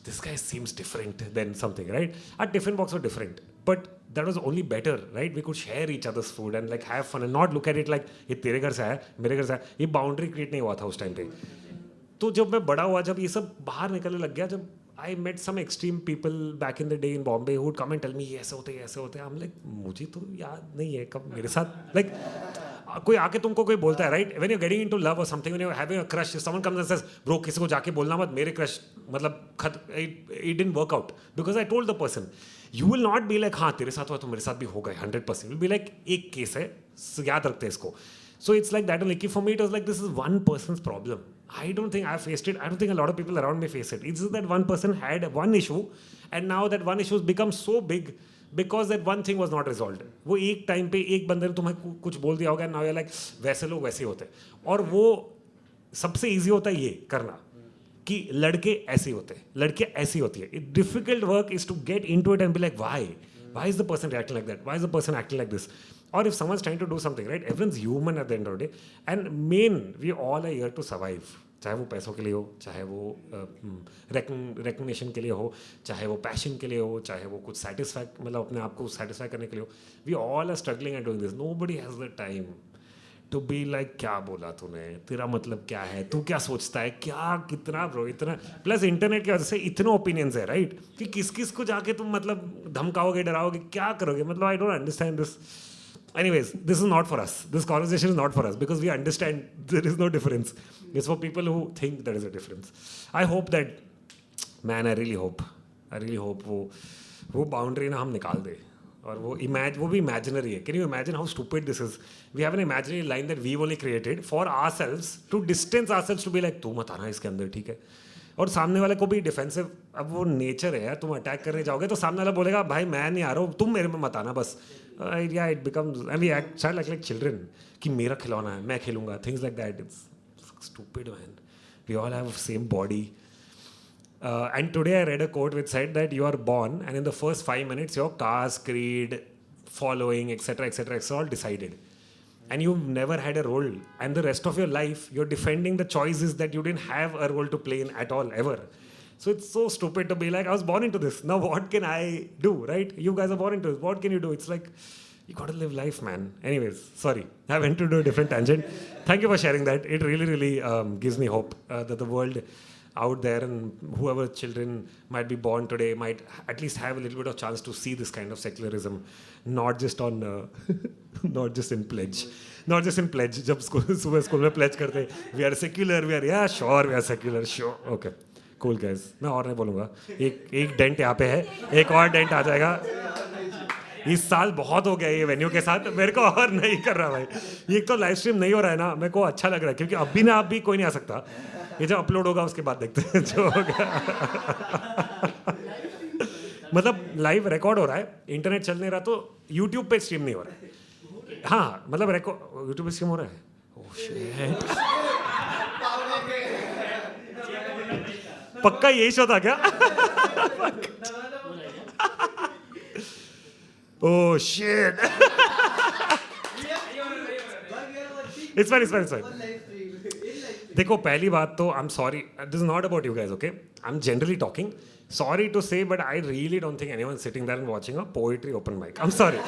this guy seems different than something right our tiffin box were different but that was only better right we could share each other's food and like have fun and not look at it like ये तेरे घर से आया मेरे घर से आया ये बाउंड्री क्रिएट नहीं हुआ था उस टाइम पे तो जब मैं बड़ा हुआ जब ये सब बाहर निकलने लग गया जब I met some extreme people back in the day in Bombay would come and tell me ये ऐसे होते हैं हम लाइक मुझे तो याद नहीं है कब मेरे साथ लाइक कोई आके तुमको कोई बोलता है right when you getting into love और something when you having a crush someone comes and says bro किसी को जाके बोलना मत मेरे क्रश मतलब it didn't work out because I told the person you will not be like हाँ तेरे साथ हुआ तो मेरे साथ भी होगा 100% विल बी लाइक एक केस है याद रखते हैं इसको so it's like that only for me it was like this is one person's problem I don't think I faced it I don't think a lot of people around me face it it's just that one person had one issue and now that one issue has become so big because that one thing was not resolved वो एक टाइम पे एक बंदे ने तुम्हें कुछ बोल दिया होगा now you're like वैसे लोग वैसे होते हैं और वो सबसे ईजी होता है ये करना कि लड़के ऐसे होते हैं लड़के ऐसी होती है difficult work is to get into it and be like why is the person reacting like that why is the person acting like this or if someone's trying to do something right everyone's human at the end of the day and main we all are here to survive चाहे वो पैसों के लिए हो चाहे वो रिकग्निशन के लिए हो चाहे वो पैशन के लिए हो चाहे वो कुछ सेटिस्फाई मतलब अपने आप को सेटिस्फाई करने के लिए हो we all are struggling and doing this nobody has the time to be like क्या बोला तूने तेरा मतलब क्या है तू क्या सोचता है क्या कितना ब्रो इतना प्लस इंटरनेट की वजह से इतने ओपिनियंस है राइट कि किस किस को जाके तुम मतलब धमकाओगे डराओगे क्या करोगे मतलब I don't understand this anyways this is not for us this conversation is not for us because we understand there is no difference it's for people who think there is a difference I hope that man I really hope वो boundary ना हम निकाल दे और वो भी imaginary है can you imagine how stupid this is we have an imaginary line that we've only created for ourselves to distance ourselves to be like तू मत आना इसके अंदर ठीक है और सामने वाले को भी डिफेंसिव अब वो नेचर है यार तुम अटैक करने जाओगे तो सामने वाला बोलेगा भाई मैं नहीं आ रहा हूँ तुम मेरे में मत आना बस या it becomes and we act child like children कि मेरा खिलौना है मैं खेलूंगा things like that it's stupid man we all have same body and today I read a quote which said that you are born and in the first 5 minutes your caste, creed, following, etc., all decided. And you've never had a role. And the rest of your life, you're defending the choices that you didn't have a role to play in at all, ever. So it's so stupid to be like, I was born into this. Now what can I do, right? You guys are born into this. What can you do? It's like, you got to live life, man. Anyways, sorry. I went to do a different tangent. Thank you for sharing that. It really gives me hope that the world out there and whoever children might be born today might at least have a little bit of chance to see this kind of secularism, not just on, not just in pledge. जब सुबह स्कूल में प्लेज करते we are secular, we are secular, sure, okay, cool guys. मैं और नहीं बोलूँगा एक डेंट यहाँ पे है एक और डेंट आ जाएगा इस साल बहुत हो गया ये वेन्यू के साथ मेरे को और नहीं कर रहा भाई ये तो लाइव स्ट्रीम नहीं हो रहा है ना मेरे को अच्छा लग रहा है क्योंकि अभी ना आप भी कोई नहीं आ सकता ये जब अपलोड होगा उसके बाद देखते हैं जो होगा मतलब लाइव रिकॉर्ड हो रहा है इंटरनेट चल नहीं रहा तो यूट्यूब पे स्ट्रीम नहीं हो रहा है हाँ मतलब रिकॉर्ड यूट्यूब पे स्ट्रीम हो रहा है ओह शिट पक्का यही शो था क्या? Oh shit, it's fine. देखो पहली बात तो I am sorry, this is not about you guys, okay? I am generally talking. Sorry to say, but I really don't think anyone's sitting there and watching a poetry open mic. I'm sorry.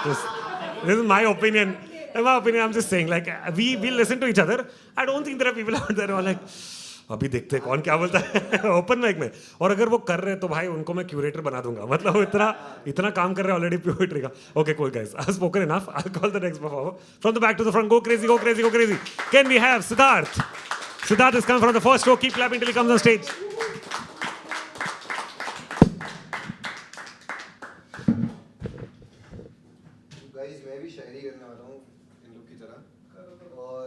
This is my opinion. In my opinion, I'm just saying, like, we listen to each other. I don't think there are people out there who are like, अभी देखते हैं कौन क्या बोलता है ओपन माइक में. और अगर वो कर रहे हैं तो भाई उनको मैं क्यूरेटर बना दूंगा. मतलब वो इतना काम कर रहे हैं ऑलरेडी पोएट्री का. Okay cool guys, I have spoken enough. I will call the next performer from the back to the front. Go crazy, go crazy, go crazy. Can we have Siddharth? Siddharth is coming from the first row. Keep clapping till he comes on stage. Guys मैं भी शायरी करने वाला हूँ इन लोग की तरह. और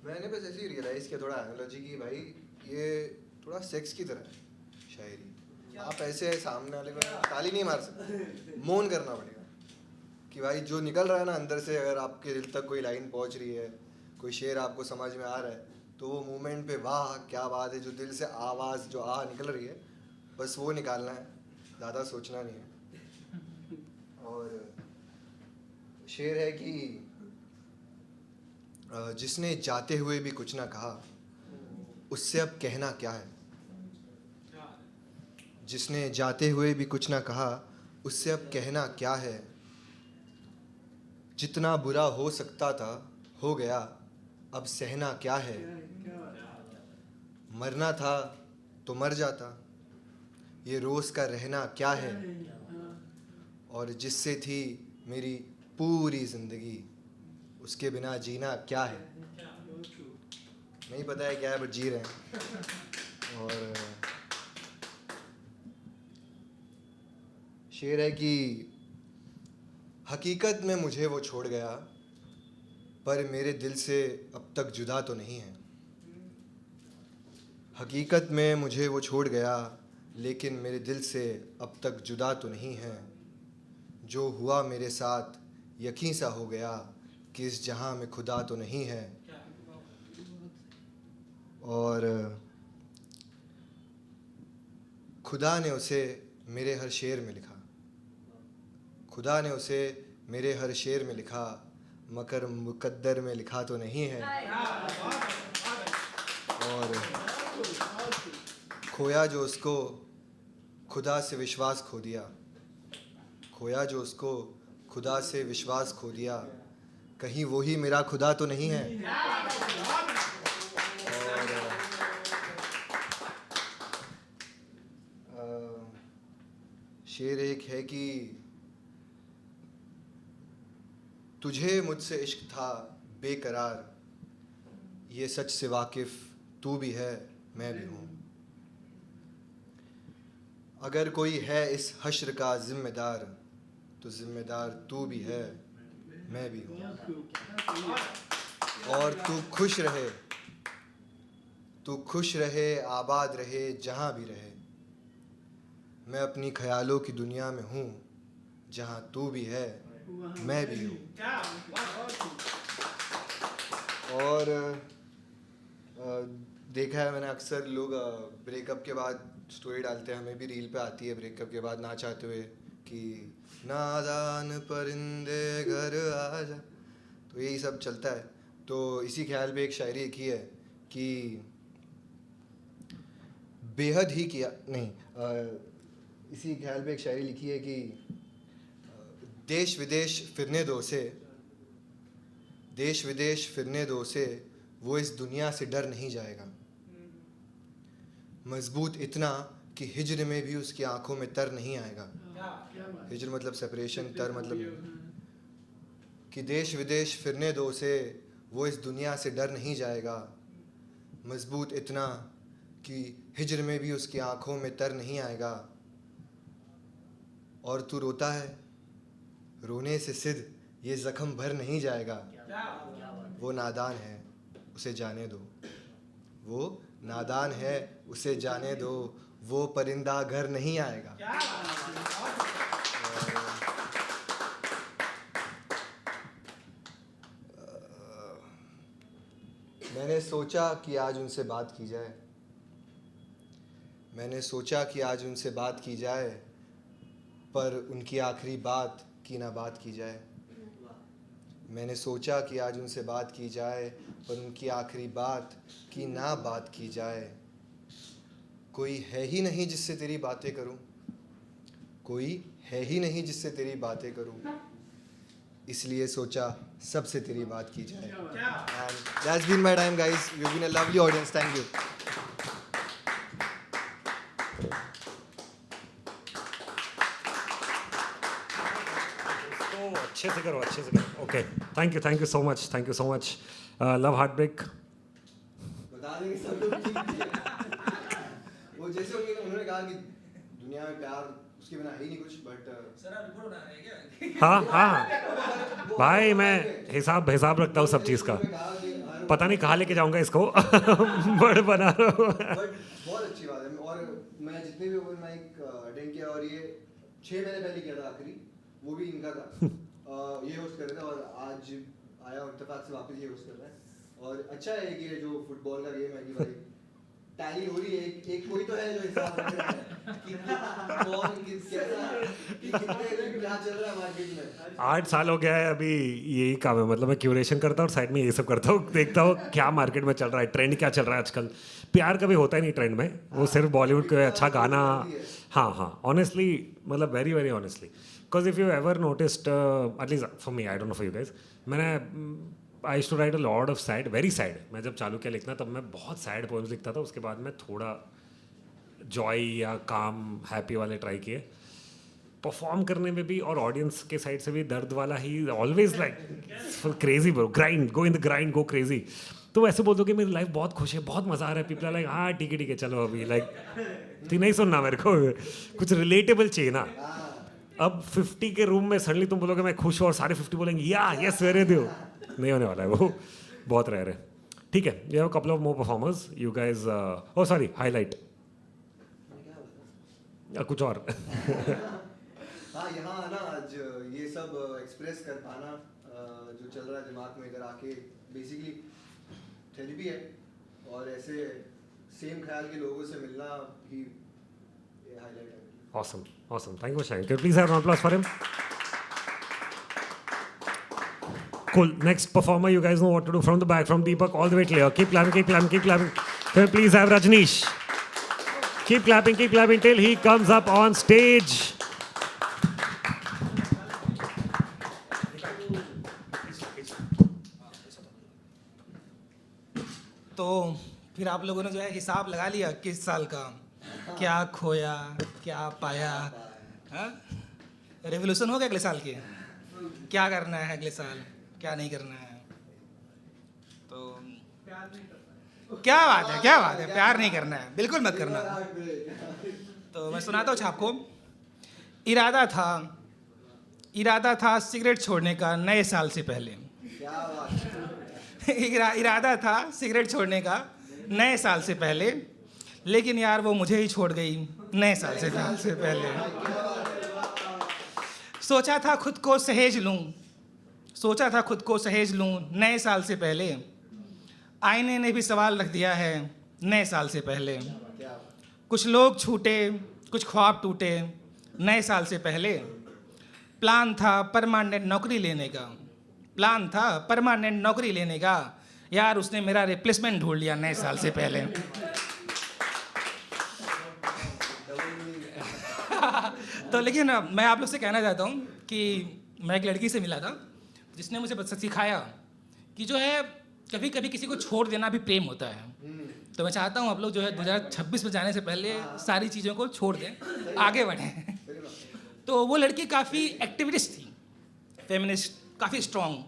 मैंने बस ऐसे ही रियलाइज़ किया थोड़ा एनालॉजी की, भाई ये थोड़ा सेक्स की तरह है शायरी. आप ऐसे सामने वाले को ताली नहीं मार सकते, मौन करना पड़ेगा कि भाई जो निकल रहा है ना अंदर से, अगर आपके दिल तक कोई लाइन पहुंच रही है, कोई शेर आपको समझ में आ रहा है, तो वो मोमेंट पे वाह क्या बात है, जो दिल से आवाज़ जो निकल रही है, बस वो निकालना है, ज़्यादा सोचना नहीं है. और शेर है कि जिसने जाते हुए भी कुछ ना कहा, उससे अब कहना क्या है. जिसने जाते हुए भी कुछ ना कहा, उससे अब कहना क्या है. जितना बुरा हो सकता था हो गया, अब सहना क्या है. मरना था तो मर जाता, ये रोज़ का रहना क्या है. और जिससे थी मेरी पूरी ज़िंदगी, उसके बिना जीना क्या है. नहीं पता है क्या है, बट जी रहे हैं. और शेर है कि हकीकत में मुझे वो छोड़ गया, पर मेरे दिल से अब तक जुदा तो नहीं है. हकीकत में मुझे वो छोड़ गया, लेकिन मेरे दिल से अब तक जुदा तो नहीं है. जो हुआ मेरे साथ यकीन सा हो गया, कि इस जहां में खुदा तो नहीं है. और खुदा ने उसे मेरे हर शेर में लिखा. खुदा ने उसे मेरे हर शेर में लिखा, मगर मुकद्दर में लिखा तो नहीं है. और खोया जो उसको खुदा से विश्वास खो दिया. खोया जो उसको खुदा से विश्वास खो दिया, कहीं वही मेरा खुदा तो नहीं है. और शेर एक है कि तुझे मुझसे इश्क था बेकरार, ये सच से वाकिफ़ तू भी है मैं भी हूँ. अगर कोई है इस हश्र का ज़िम्मेदार, तो ज़िम्मेदार तू भी है मैं भी हूँ. और तू खुश रहे आबाद रहे जहाँ भी रहे. मैं अपनी ख्यालों की दुनिया में हूँ, जहाँ तू भी है मैं भी हूँ. और देखा है मैंने अक्सर लोग ब्रेकअप के बाद स्टोरी डालते हैं, हमें भी रील पे आती है ब्रेकअप के बाद ना चाहते हुए कि नादान परिंदे घर आ जा. तो यही सब चलता है. तो इसी ख्याल पे एक शायरी लिखी है कि बेहद ही किया नहीं, इसी ख्याल पे एक शायरी लिखी है कि देश विदेश फिरने दो से, देश विदेश फिरने दो से, वो इस दुनिया से डर नहीं जाएगा. मजबूत इतना कि हिज्र में भी उसकी आंखों में तर नहीं आएगा. हिज्र मतलब सेपरेशन, तर मतलब कि देश विदेश फिरने दो से, वो इस दुनिया से डर नहीं जाएगा. मजबूत इतना कि हिज्र में भी उसकी आंखों में तर नहीं आएगा. और तू रोता है, रोने से सिद्ध ये ज़ख्म भर नहीं जाएगा. वो नादान है उसे जाने दो, वो नादान है उसे जाने दो, वो परिंदा घर नहीं आएगा. मैंने सोचा कि आज उनसे बात की जाए. मैंने सोचा कि आज उनसे बात की जाए, पर उनकी आखिरी बात की ना बात की जाए। मैंने सोचा कि आज उनसे बात की जाए, पर उनकी आखिरी बात की ना बात की जाए। कोई है ही नहीं जिससे तेरी बातें करूं, कोई है ही नहीं जिससे तेरी बातें करूं, इसलिए सोचा सबसे तेरी बात की जाए। And that's been my time, guys. You've been a lovely audience. Thank you. तो अच्छे से करो, अच्छे से करो। Okay, thank you so much. Love heart break. बता देंगे सब लोग ठीक है। वो जैसे उन्होंने कहा कि दुनिया में प्यार उसके बिना है ही नहीं कुछ, बट सर आप रिपोर्ट बना रहे हैं क्या? हाँ भाई, मैं हिसाब रखता हूँ सब चीज़ का। पता नहीं कहाँ लेके जाऊंगा इसको। बड़ बना रहा हूँ। बट बहुत अच्छी बात है। और मैं जितने भी ओपन माइक अटेंड किया, और ये 6 महीने पहले किया था आखिरी, वो भी इनका था। ये होस्ट कर रहे थे और आज आया और इत्तेफाक से वापस ये होस्ट कर रहा है। और अच्छा है कि ये जो फुटबॉल का गेम है कि भाई टैली हो रही है, एक कोई तो है जो हिसाब रख रहा है कि कौन क्या चल रहा है मार्केट में। 8 साल हो गया है, अभी यही काम है। मतलब मैं क्यूरेशन करता हूँ और साइड में ये सब करता हूँ, देखता हूँ क्या मार्केट में चल रहा है, ट्रेंड क्या चल रहा है आजकल। प्यार कभी होता ही नहीं ट्रेंड में, वो सिर्फ बॉलीवुड का अच्छा गाना। हाँ, ऑनेस्टली, मतलब very very honestly, because if you ever noticed, at least for me, I don't know for you guys, मैंने I used to write a lot of sad, very sad. मैं जब चालू किया लिखना तब मैं बहुत सैड पोएम्स लिखता था। उसके बाद मैं थोड़ा जॉय या काम हैप्पी वाले ट्राई किए। परफॉर्म करने में भी और ऑडियंस के साइड से भी दर्द वाला ही, always like crazy bro, grind, go in the grind, go crazy. तो वैसे बोल दो कि मेरी लाइफ बहुत खुश है, बहुत मज़ा आ रहा है, पीपल आर लाइक हाँ ठीक है चलो अभी, लाइक नहीं सुनना मेरे को, कुछ रिलेटेबल चाहिए ना। अब 50 के रूम में सडनली तुम बोलोगे मैं खुश हूँ और सारे 50 बोलेंगे या यस वेरी दो, नहीं होने वाला है वो, बहुत रेयर है। ठीक है, you have couple of more performers, you guys, oh sorry, highlight या कुछ और। हाँ, यहाँ आना आज ये सब एक्सप्रेस कर पाना जो चल रहा है दिमाग में, इधर आके बेसिकली थेरेपी है। और ऐसे सेम ख्याल के लोगों से मिलना भी हाईलाइट है। Awesome. Thank you for sharing. Can you please have an applause for him? Cool. Next performer, you guys know what to do. From the back, from Deepak all the way clear. Keep clapping. Can you please have Rajneesh? Keep clapping till he comes up on stage. तो फिर आप लोगों ने जो है हिसाब लगा लिया किस साल का क्या खोया क्या पाया। रेवोल्यूशन हो गया अगले साल के, क्या करना है अगले साल, क्या नहीं करना है। तो क्या बात है, प्यार नहीं करना है, बिल्कुल मत करना। तो मैं सुनाता हूँ आपको। इरादा था सिगरेट छोड़ने का नए साल से पहले। इरादा था सिगरेट छोड़ने का नए साल से पहले, लेकिन यार वो मुझे ही छोड़ गई नए साल से पहले। सोचा था खुद को सहेज लूं नए साल से पहले, आईने ने भी सवाल रख दिया है नए साल से पहले। कुछ लोग छूटे, कुछ ख्वाब टूटे नए साल से पहले। प्लान था परमानेंट नौकरी लेने का, यार उसने मेरा रिप्लेसमेंट ढूंढ लिया नए साल से पहले। तो लेकिन मैं आप लोग से कहना चाहता हूँ कि मैं एक लड़की से मिला था जिसने मुझे बस सिखाया कि जो है कभी कभी किसी को छोड़ देना भी प्रेम होता है। तो मैं चाहता हूँ आप लोग जो है 2026 में जाने से पहले सारी चीज़ों को छोड़ दें, आगे बढ़ें। तो वो लड़की काफ़ी एक्टिविस्ट थी, फेमिनिस्ट, काफ़ी स्ट्रॉन्ग।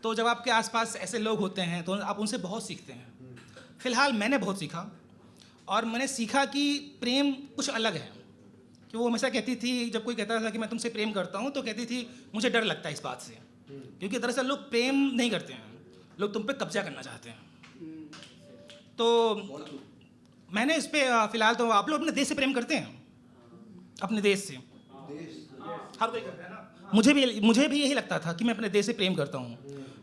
तो जब आपके आसपास ऐसे लोग होते हैं तो आप उनसे बहुत सीखते हैं। फ़िलहाल मैंने बहुत सीखा, और मैंने सीखा कि प्रेम कुछ अलग है। कि वो हमेशा कहती थी, जब कोई कहता था कि मैं तुमसे प्रेम करता हूँ, तो कहती थी मुझे डर लगता है इस बात से, क्योंकि दरअसल लोग प्रेम नहीं करते हैं, लोग तुम पे कब्जा करना चाहते हैं। तो मैंने इस पर फ़िलहाल, तो आप लोग अपने देश से प्रेम करते हैं, अपने देश से हर कोई करता है ना। मुझे भी यही लगता था कि मैं अपने देश से प्रेम करता हूँ,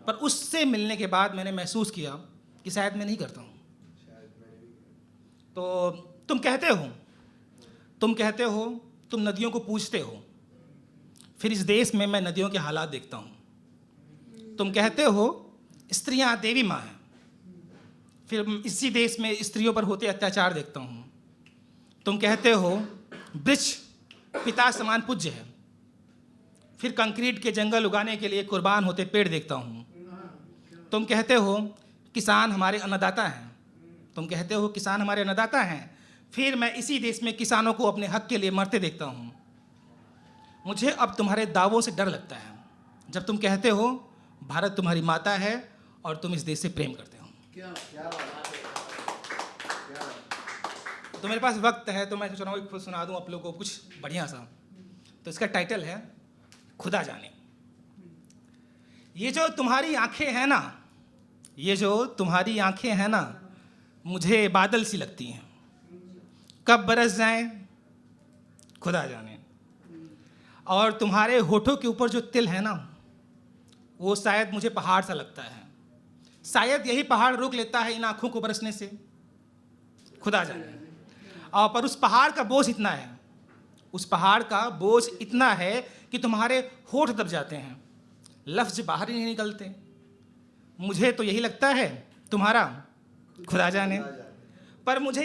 पर उससे मिलने के बाद मैंने महसूस किया कि शायद मैं नहीं करता हूँ। तो तुम कहते हो तुम कहते हो तुम नदियों को पूजते हो, फिर इस देश में मैं नदियों के हालात देखता हूँ। तुम कहते हो स्त्रियाँ देवी माँ हैं, फिर इसी देश में स्त्रियों पर होते अत्याचार देखता हूँ। तुम कहते हो वृक्ष पिता समान पूज्य है, फिर कंक्रीट के जंगल उगाने के लिए कुर्बान होते पेड़ देखता हूँ। तुम कहते हो किसान हमारे अन्नदाता हैं, तुम कहते हो किसान हमारे अन्नदाता हैं, फिर मैं इसी देश में किसानों को अपने हक के लिए मरते देखता हूँ। मुझे अब तुम्हारे दावों से डर लगता है, जब तुम कहते हो भारत तुम्हारी माता है और तुम इस देश से प्रेम करते हो। तो मेरे पास वक्त है तो मैं सोच रहा हूँ खुद सुना दूँ आप लोगों को कुछ बढ़िया सा। तो इसका टाइटल है खुदा जाने। ये जो तुम्हारी आंखें हैं ना, ये जो तुम्हारी आंखें हैं ना, मुझे बादल सी लगती हैं, कब बरस जाएं खुदा जाने। और तुम्हारे होठों के ऊपर जो तिल है ना, वो शायद मुझे पहाड़ सा लगता है, शायद यही पहाड़ रोक लेता है इन आँखों को बरसने से, खुदा जाने। और पर उस पहाड़ का बोझ इतना है, उस पहाड़ का बोझ इतना है कि तुम्हारे होठ दब जाते हैं, लफ्ज बाहर ही नहीं निकलते। मुझे तो यही लगता है तुम्हारा खुदा जाने। पर मुझे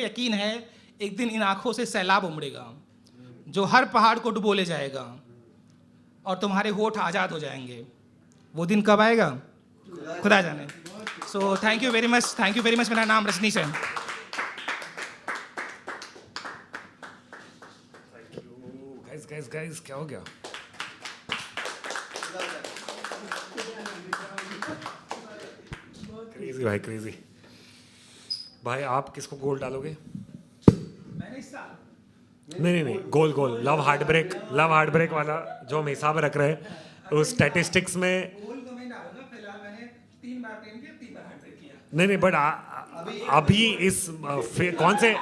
यकीन है एक दिन इन आँखों से सैलाब उमड़ेगा जो हर पहाड़ को डुबो ले जाएगा और तुम्हारे होठ आज़ाद हो जाएंगे। वो दिन कब आएगा खुदा जाने। So thank you very much. मेरा नाम रजनीश है। गाइस क्या हो गया? क्रेजी भाई आप किसको गोल डालोगे? नहीं, गोल लव हार्ट ब्रेक वाला जो हम हिसाब रख रहे हैं उस स्टैटिस्टिक्स में। नहीं बट अभी इस कौन से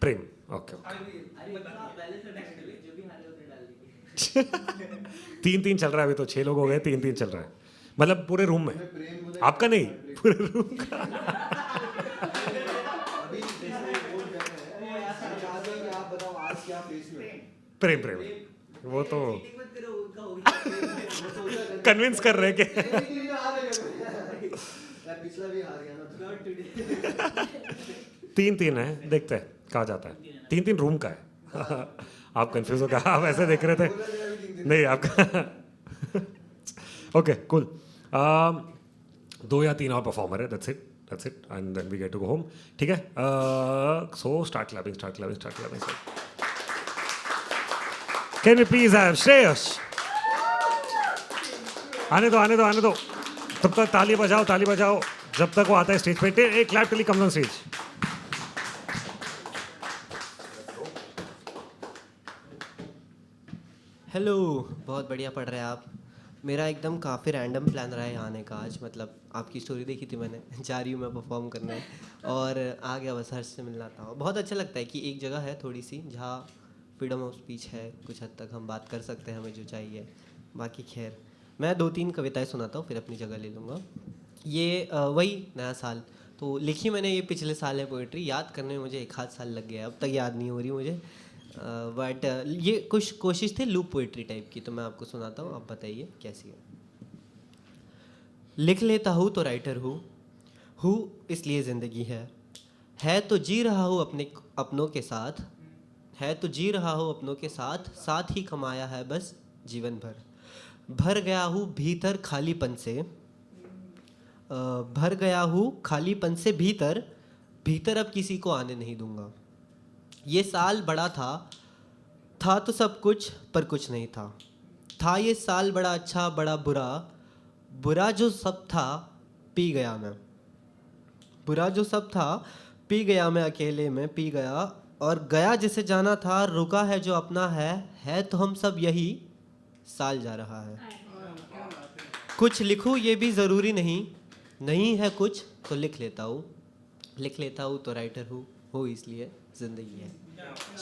प्रेम ओके 3-3 चल रहा है अभी तो 6 लोग हो गए 3-3 चल रहा है मतलब पूरे रूम में आपका नहीं पूरे रूम का प्रेम वो तो कन्विंस कर रहे कि 3-3 है देखते हैं कहा जाता है 3-3 रूम का है आप कंफ्यूज हो गए आप ऐसे देख रहे थे नहीं आपका ओके कूल 2 या 3 और परफॉर्मर है that's it and then we get to go home ठीक है so start clapping can we please have Shreyas आने दो तब तक ताली बजाओ जब तक वो आता है स्टेज पे एक clap till he comes on stage hello बहुत बढ़िया पढ़ रहे हैं आप। मेरा एकदम काफ़ी रैंडम प्लान रहा है आने का आज, मतलब आपकी स्टोरी देखी थी मैंने, जा रही हूँ मैं परफॉर्म करने और आ गया बस हर्ष से मिलना था। बहुत अच्छा लगता है कि एक जगह है थोड़ी सी जहाँ फ्रीडम ऑफ स्पीच है, कुछ हद तक हम बात कर सकते हैं हमें जो चाहिए। बाकी खैर मैं 2-3 कविताएं सुनाता हूँ फिर अपनी जगह ले लूँगा। ये वही नया साल तो लिखी मैंने, ये पिछले साल है पोइट्री, याद करने में मुझे 1 आध साल लग गया, अब तक याद नहीं हो रही मुझे बट ये कुछ कोशिश थी लूप पोइट्री टाइप की, तो मैं आपको सुनाता हूँ, आप बताइए कैसी है। लिख लेता हूँ तो राइटर हूँ इसलिए ज़िंदगी है तो जी रहा हूँ अपने अपनों के साथ, है तो जी रहा हूँ अपनों के साथ ही कमाया है बस जीवन भर गया हूँ भीतर खालीपन से, भर गया हूँ खालीपन से भीतर अब किसी को आने नहीं दूंगा। ये साल बड़ा था तो सब कुछ पर कुछ नहीं था ये साल बड़ा अच्छा बड़ा बुरा जो सब था पी गया मैं, बुरा जो सब था पी गया मैं, अकेले में पी गया और गया जिसे जाना था, रुका है जो अपना है तो हम सब यही साल जा रहा है। कुछ लिखूं ये भी ज़रूरी नहीं है कुछ तो लिख लेता हूँ तो राइटर हूँ इसलिए ज़िंदगी है।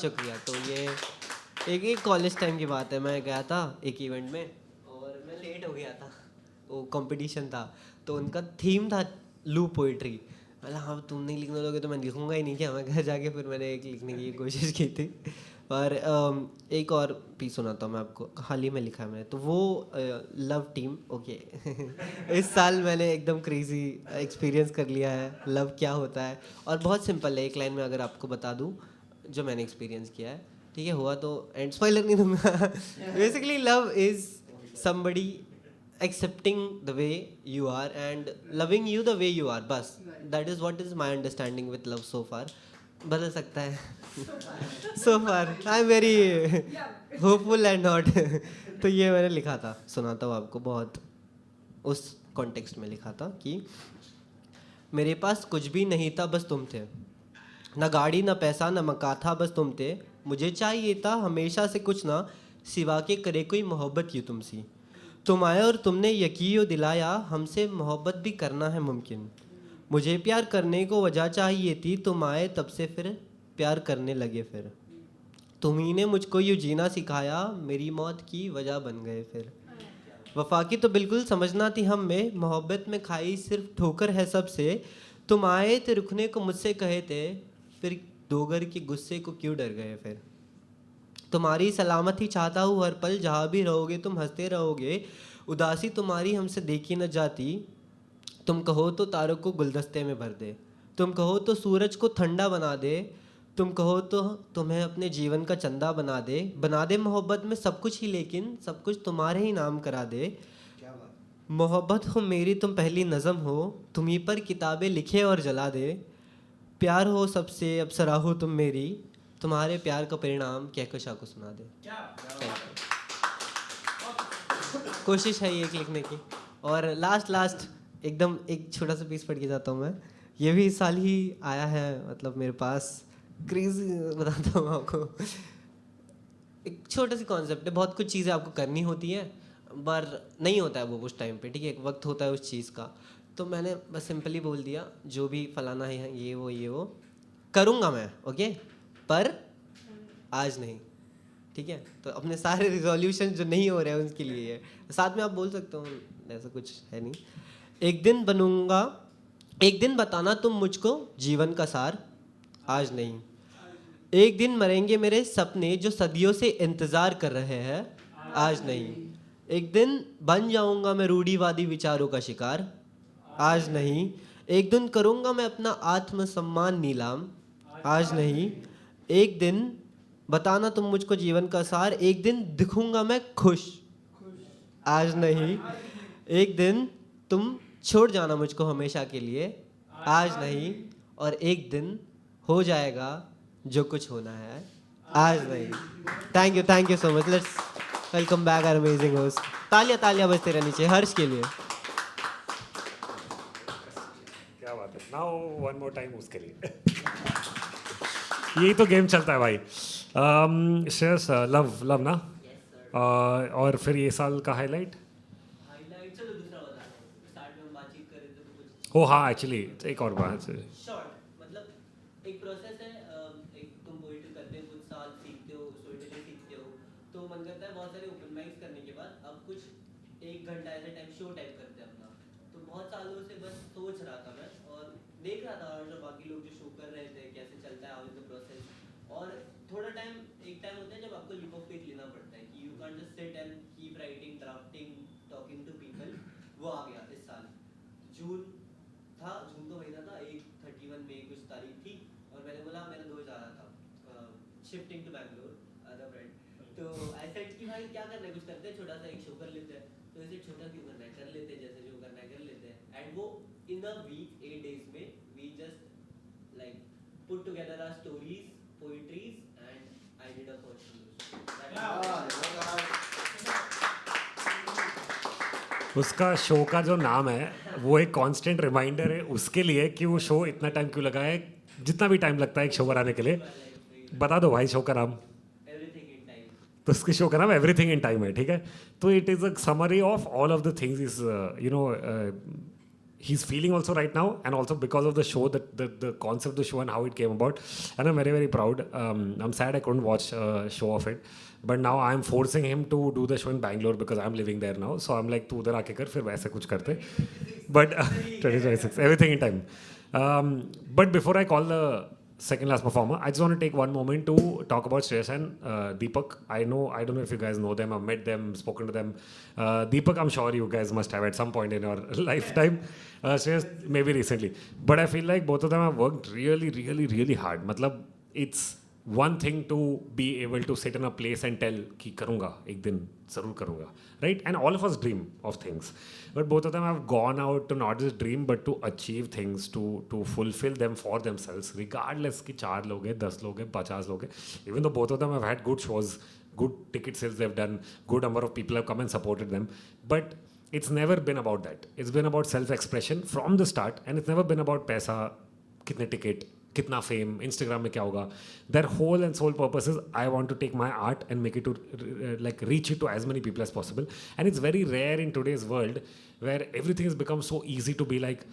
शुक्रिया। तो ये एक कॉलेज टाइम की बात है, मैं गया था एक इवेंट में और मैं लेट हो गया था, वो कंपटीशन था तो उनका थीम था लू पोइट्री। मतलब हाँ तुम नहीं लिखने दोगे तो मैं लिखूंगा ही नहीं, क्या मैं घर जाके फिर मैंने एक लिखने की कोशिश की थी। और एक और पीस सुनाता हूँ मैं आपको, हाल ही में लिखा है मैंने, तो वो लव टीम ओके इस साल मैंने एकदम क्रेजी एक्सपीरियंस कर लिया है लव क्या होता है। और बहुत सिंपल है, एक लाइन में अगर आपको बता दूँ जो मैंने एक्सपीरियंस किया है, ठीक है, हुआ तो एंड स्पॉइलर नहीं दूंगा। Basically love is somebody accepting the way you are and loving you the way you are, बस that is what is my understanding with love so far। बदल सकता है so far I am very hopeful and not तो ये मैंने लिखा था, सुनाता हूँ आपको, बहुत उस कॉन्टेक्स्ट में लिखा था कि मेरे पास कुछ भी नहीं था बस तुम थे, ना गाड़ी ना पैसा ना मकान था बस तुम थे, मुझे चाहिए था हमेशा से कुछ ना सिवा के करे कोई मोहब्बत ये तुमसी, तुम आए और तुमने यकीन दिलाया हमसे मोहब्बत भी करना है मुमकिन, मुझे प्यार करने को वजह चाहिए थी, तुम आए तब से फिर प्यार करने लगे, फिर तुम ही ने मुझको यूँ जीना सिखाया, मेरी मौत की वजह बन गए फिर, वफा की तो बिल्कुल समझना थी हम में, मोहब्बत में खाई सिर्फ ठोकर है सबसे, तुम आए थे रुकने को मुझसे कहे थे, फिर दोगर के गुस्से को क्यों डर गए, फिर तुम्हारी सलामती चाहता हूँ हर पल, जहाँ भी रहोगे तुम हंसते रहोगे, उदासी तुम्हारी हमसे देखी न जाती, तुम कहो तो तारों को गुलदस्ते में भर दे, तुम कहो तो सूरज को ठंडा बना दे, तुम कहो तो तुम्हें अपने जीवन का चंदा बना दे मोहब्बत में सब कुछ ही, लेकिन सब कुछ तुम्हारे ही नाम करा दे, मोहब्बत हो मेरी तुम पहली नज़म हो, तुम ही पर किताबें लिखे और जला दे, प्यार हो सबसे अब सरा हो तुम मेरी, तुम्हारे प्यार का परिणाम कहकशा को सुना दे। कोशिश है ये एक लिखने की। और लास्ट एकदम एक छोटा सा पीस पढ़ के जाता हूँ मैं, ये भी इस साल ही आया है, मतलब मेरे पास क्रेजी बताता हूँ आपको। एक छोटा सी कॉन्सेप्ट है, बहुत कुछ चीज़ें आपको करनी होती हैं पर नहीं होता है वो उस टाइम पे, ठीक है, एक वक्त होता है उस चीज़ का, तो मैंने बस सिंपली बोल दिया जो भी फलाना है ये वो करूँगा मैं, ओके, पर आज नहीं, ठीक है, तो अपने सारे रिजोल्यूशन जो नहीं हो रहे हैं उसके लिए है, साथ में आप बोल सकते हो, ऐसा कुछ है नहीं, एक दिन बनूंगा, एक दिन बताना तुम मुझको जीवन का सार, आज नहीं, एक दिन मरेंगे मेरे सपने जो सदियों से इंतज़ार कर रहे हैं, आज नहीं, एक दिन बन जाऊंगा मैं रूढ़िवादी विचारों का शिकार, आज नहीं, एक दिन करूंगा मैं अपना आत्मसम्मान नीलाम, आज नहीं, एक दिन बताना तुम मुझको जीवन का सार, एक दिन दिखूंगा मैं खुश, आज नहीं, एक दिन तुम छोड़ जाना मुझको हमेशा के लिए, आज नहीं, और एक दिन हो जाएगा जो कुछ होना है, आज नहीं। Thank you so much, let's welcome back our amazing host. तालियां बजते रहनी चाहिए हर्ष के लिए। क्या बात है, नाउ वन मोर टाइम उसके लिए। यही तो गेम चलता है भाई। श्रेयस, लव ना, और फिर ये साल का हाईलाइट। चलो दूसरा बता दो, स्टार्ट में हम बातचीत कर रहे थे तो कुछ ओ हाँ, एक्चुअली एक और बात है, शॉर्ट, मतलब एक प्रोसेस है, एक तुम पोइट्री करते हो कुछ साल सीखते हो, स्टोरी टेलिंग सीखते हो, तो मन करता है बहुत सारे ओपन माइक्स करने के बाद अब कुछ एक घंटा ऐसे टाइम शो टाइप करते हैं अपना, तो बहुत सालों से बस सोच रहा था मैं और देख रहा था जो बाकी लोग जो शो कर रहे थे कैसे चलता है, हाउ इज द प्रोसेस, और थोड़ा टाइम एक टाइम होता है जब आपको लीप ऑफ फेथ लेना पड़ता है कि you can't just sit and keep writing, drafting, talking to people, वो आ गया इस साल। जून था, जून तो महीना था, 31 मई कुछ तारीख थी, और मैंने बोला मेरा दोस्त जा रहा था shifting to Bangalore, other friend, तो आई सेड कि भाई क्या करना है, कुछ करते हैं, छोटा सा एक शो कर लेते हैं, तो इसे छोटा क्यों करना है, कर लेते हैं, जैसे जो करना है कर लेते हैं, एंड वो इन अ वीक 8 days में we just like put together our stories, poetries, and I did a poetry. उसका शो का जो नाम है वो एक कांस्टेंट रिमाइंडर है उसके लिए कि वो शो इतना टाइम क्यों लगा है, जितना भी टाइम लगता है एक शो बनाने के लिए। बता दो भाई शो का नाम। Everything in time. तो उसके शो का नाम एवरीथिंग इन टाइम है, ठीक है। तो it is a summary of all of the things is he's feeling also right now, and also because of the show, the concept of the show and how it came about. And I'm very, very proud. I'm sad I couldn't watch a show of it, but now I'm forcing him to do the show in Bangalore because I'm living there now. So I'm like, तू उधर आके कर, फिर वैसे कुछ करते. But 2026, everything in time. But before I call the second last performer, I just want to take one moment to talk about Shreyas and Deepak. I don't know if you guys know them, I've met them, spoken to them. Deepak, I'm sure you guys must have at some point in your lifetime. Shreyas, maybe recently. But I feel like both of them have worked really, really, really hard. Matlab, it's one thing to be able to sit in a place and tell कि करूँगा एक दिन ज़रूर करूँगा, right? And all of us dream of things, but both of them have gone out to not just dream but to achieve things, to fulfill them for themselves, regardless कि 4 लोग हैं, 10 लोग हैं, 50 लोग हैं. Even though both of them have had good shows, good ticket sales they've done, good number of people have come and supported them, but it's never been about that. It's been about self-expression from the start, and it's never been about पैसा, कितने ticket, कितना फेम, इंस्टाग्राम में क्या होगा. Their whole and sole purpose is I want to take my art and make it to like reach it to as many people as possible. And it's very rare in today's world where everything has become so easy to be like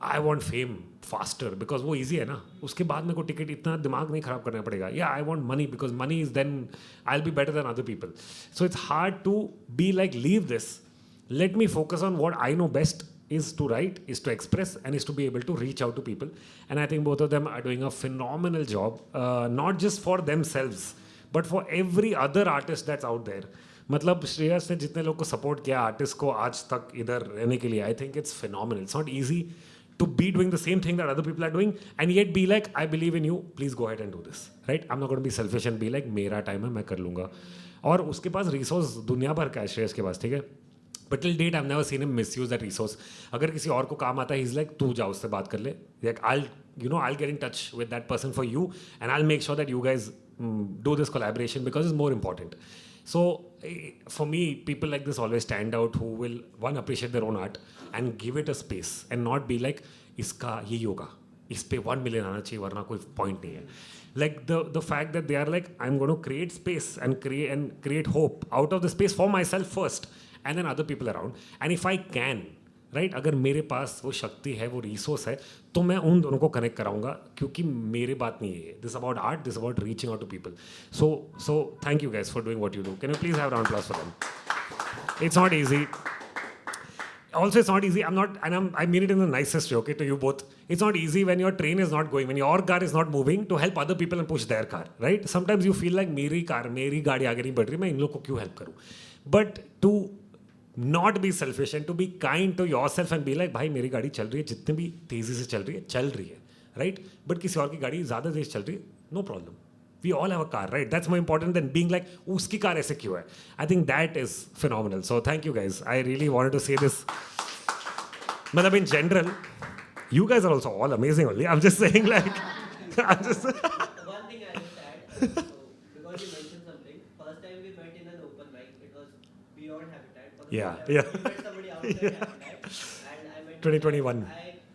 I want fame faster because वो easy है ना. उसके बाद मेरे को टिकट इतना दिमाग नहीं खराब करना पड़ेगा. Yeah, I want money because money is then I'll be better than other people. So it's hard to be like leave this. Let me focus on what I know best. Is to write, is to express, and is to be able to reach out to people. And I think both of them are doing a phenomenal job, not just for themselves, but for every other artist that's out there. मतलब श्रेयस ने जितने लोग को सपोर्ट किया आर्टिस्ट को आज तक इधर रहने के लिए, I think it's phenomenal. It's not easy to be doing the same thing that other people are doing and yet be like, I believe in you, please go ahead and do this, right? I'm not going to be selfish and be like, मेरा टाइम है मैं कर लूँगा. और उसके पास रिसोर्स दुनिया भर का है श्रेयस के पास, ठीक है. But till date, I've never seen him misuse that resource. अगर किसी और को काम आता है, he's like, तू जा उससे बात कर ले. Like, I'll get in touch with that person for you, and I'll make sure that you guys do this collaboration because it's more important. So, for me, people like this always stand out who will, one, appreciate their own art and give it a space and not be like, इसका यही होगा, इस पे 1 million आना चाहिए वरना कोई point नहीं है. Like the fact that they are like, I'm going to create space and create hope out of the space for myself first. And then other people around. And if I can, right, अगर मेरे पास वो शक्ति है, वो रिसोर्स है, तो मैं उन दोनों को कनेक्ट कराऊंगा क्योंकि मेरे बात नहीं है. This is about art, this is about reaching out to people. So thank you guys for doing what you do. Can you please have a round of applause for them? It's not easy. Also, it's not easy. I mean it in the nicest way, okay, to you both. It's not easy when your train is not going, when your car is not moving, to help other people and push their car, right? Sometimes you feel like मेरी गाड़ी आगे नहीं बढ़ रही, मैं इन लोग को क्यों हेल्प करूँ? But to not be selfish and to be kind to yourself and be like, भाई मेरी गाड़ी चल रही है, जितने भी तेज़ी से चल रही है, right? But किसी और की गाड़ी ज़्यादा तेज़ चल रही है, no problem. We all have a car, right? That's more important than being like, उसकी कार ऐसे क्यों है? I think that is phenomenal. So thank you guys. I really wanted to say this. मतलब in general, you guys are also all amazing only. I'm just saying like, I'm just... One thing I just add, so, because you mentioned something, first time we met in an open mic, it was beyond Habitat. Yeah. We met somebody outside Habitat, and I met 2021. I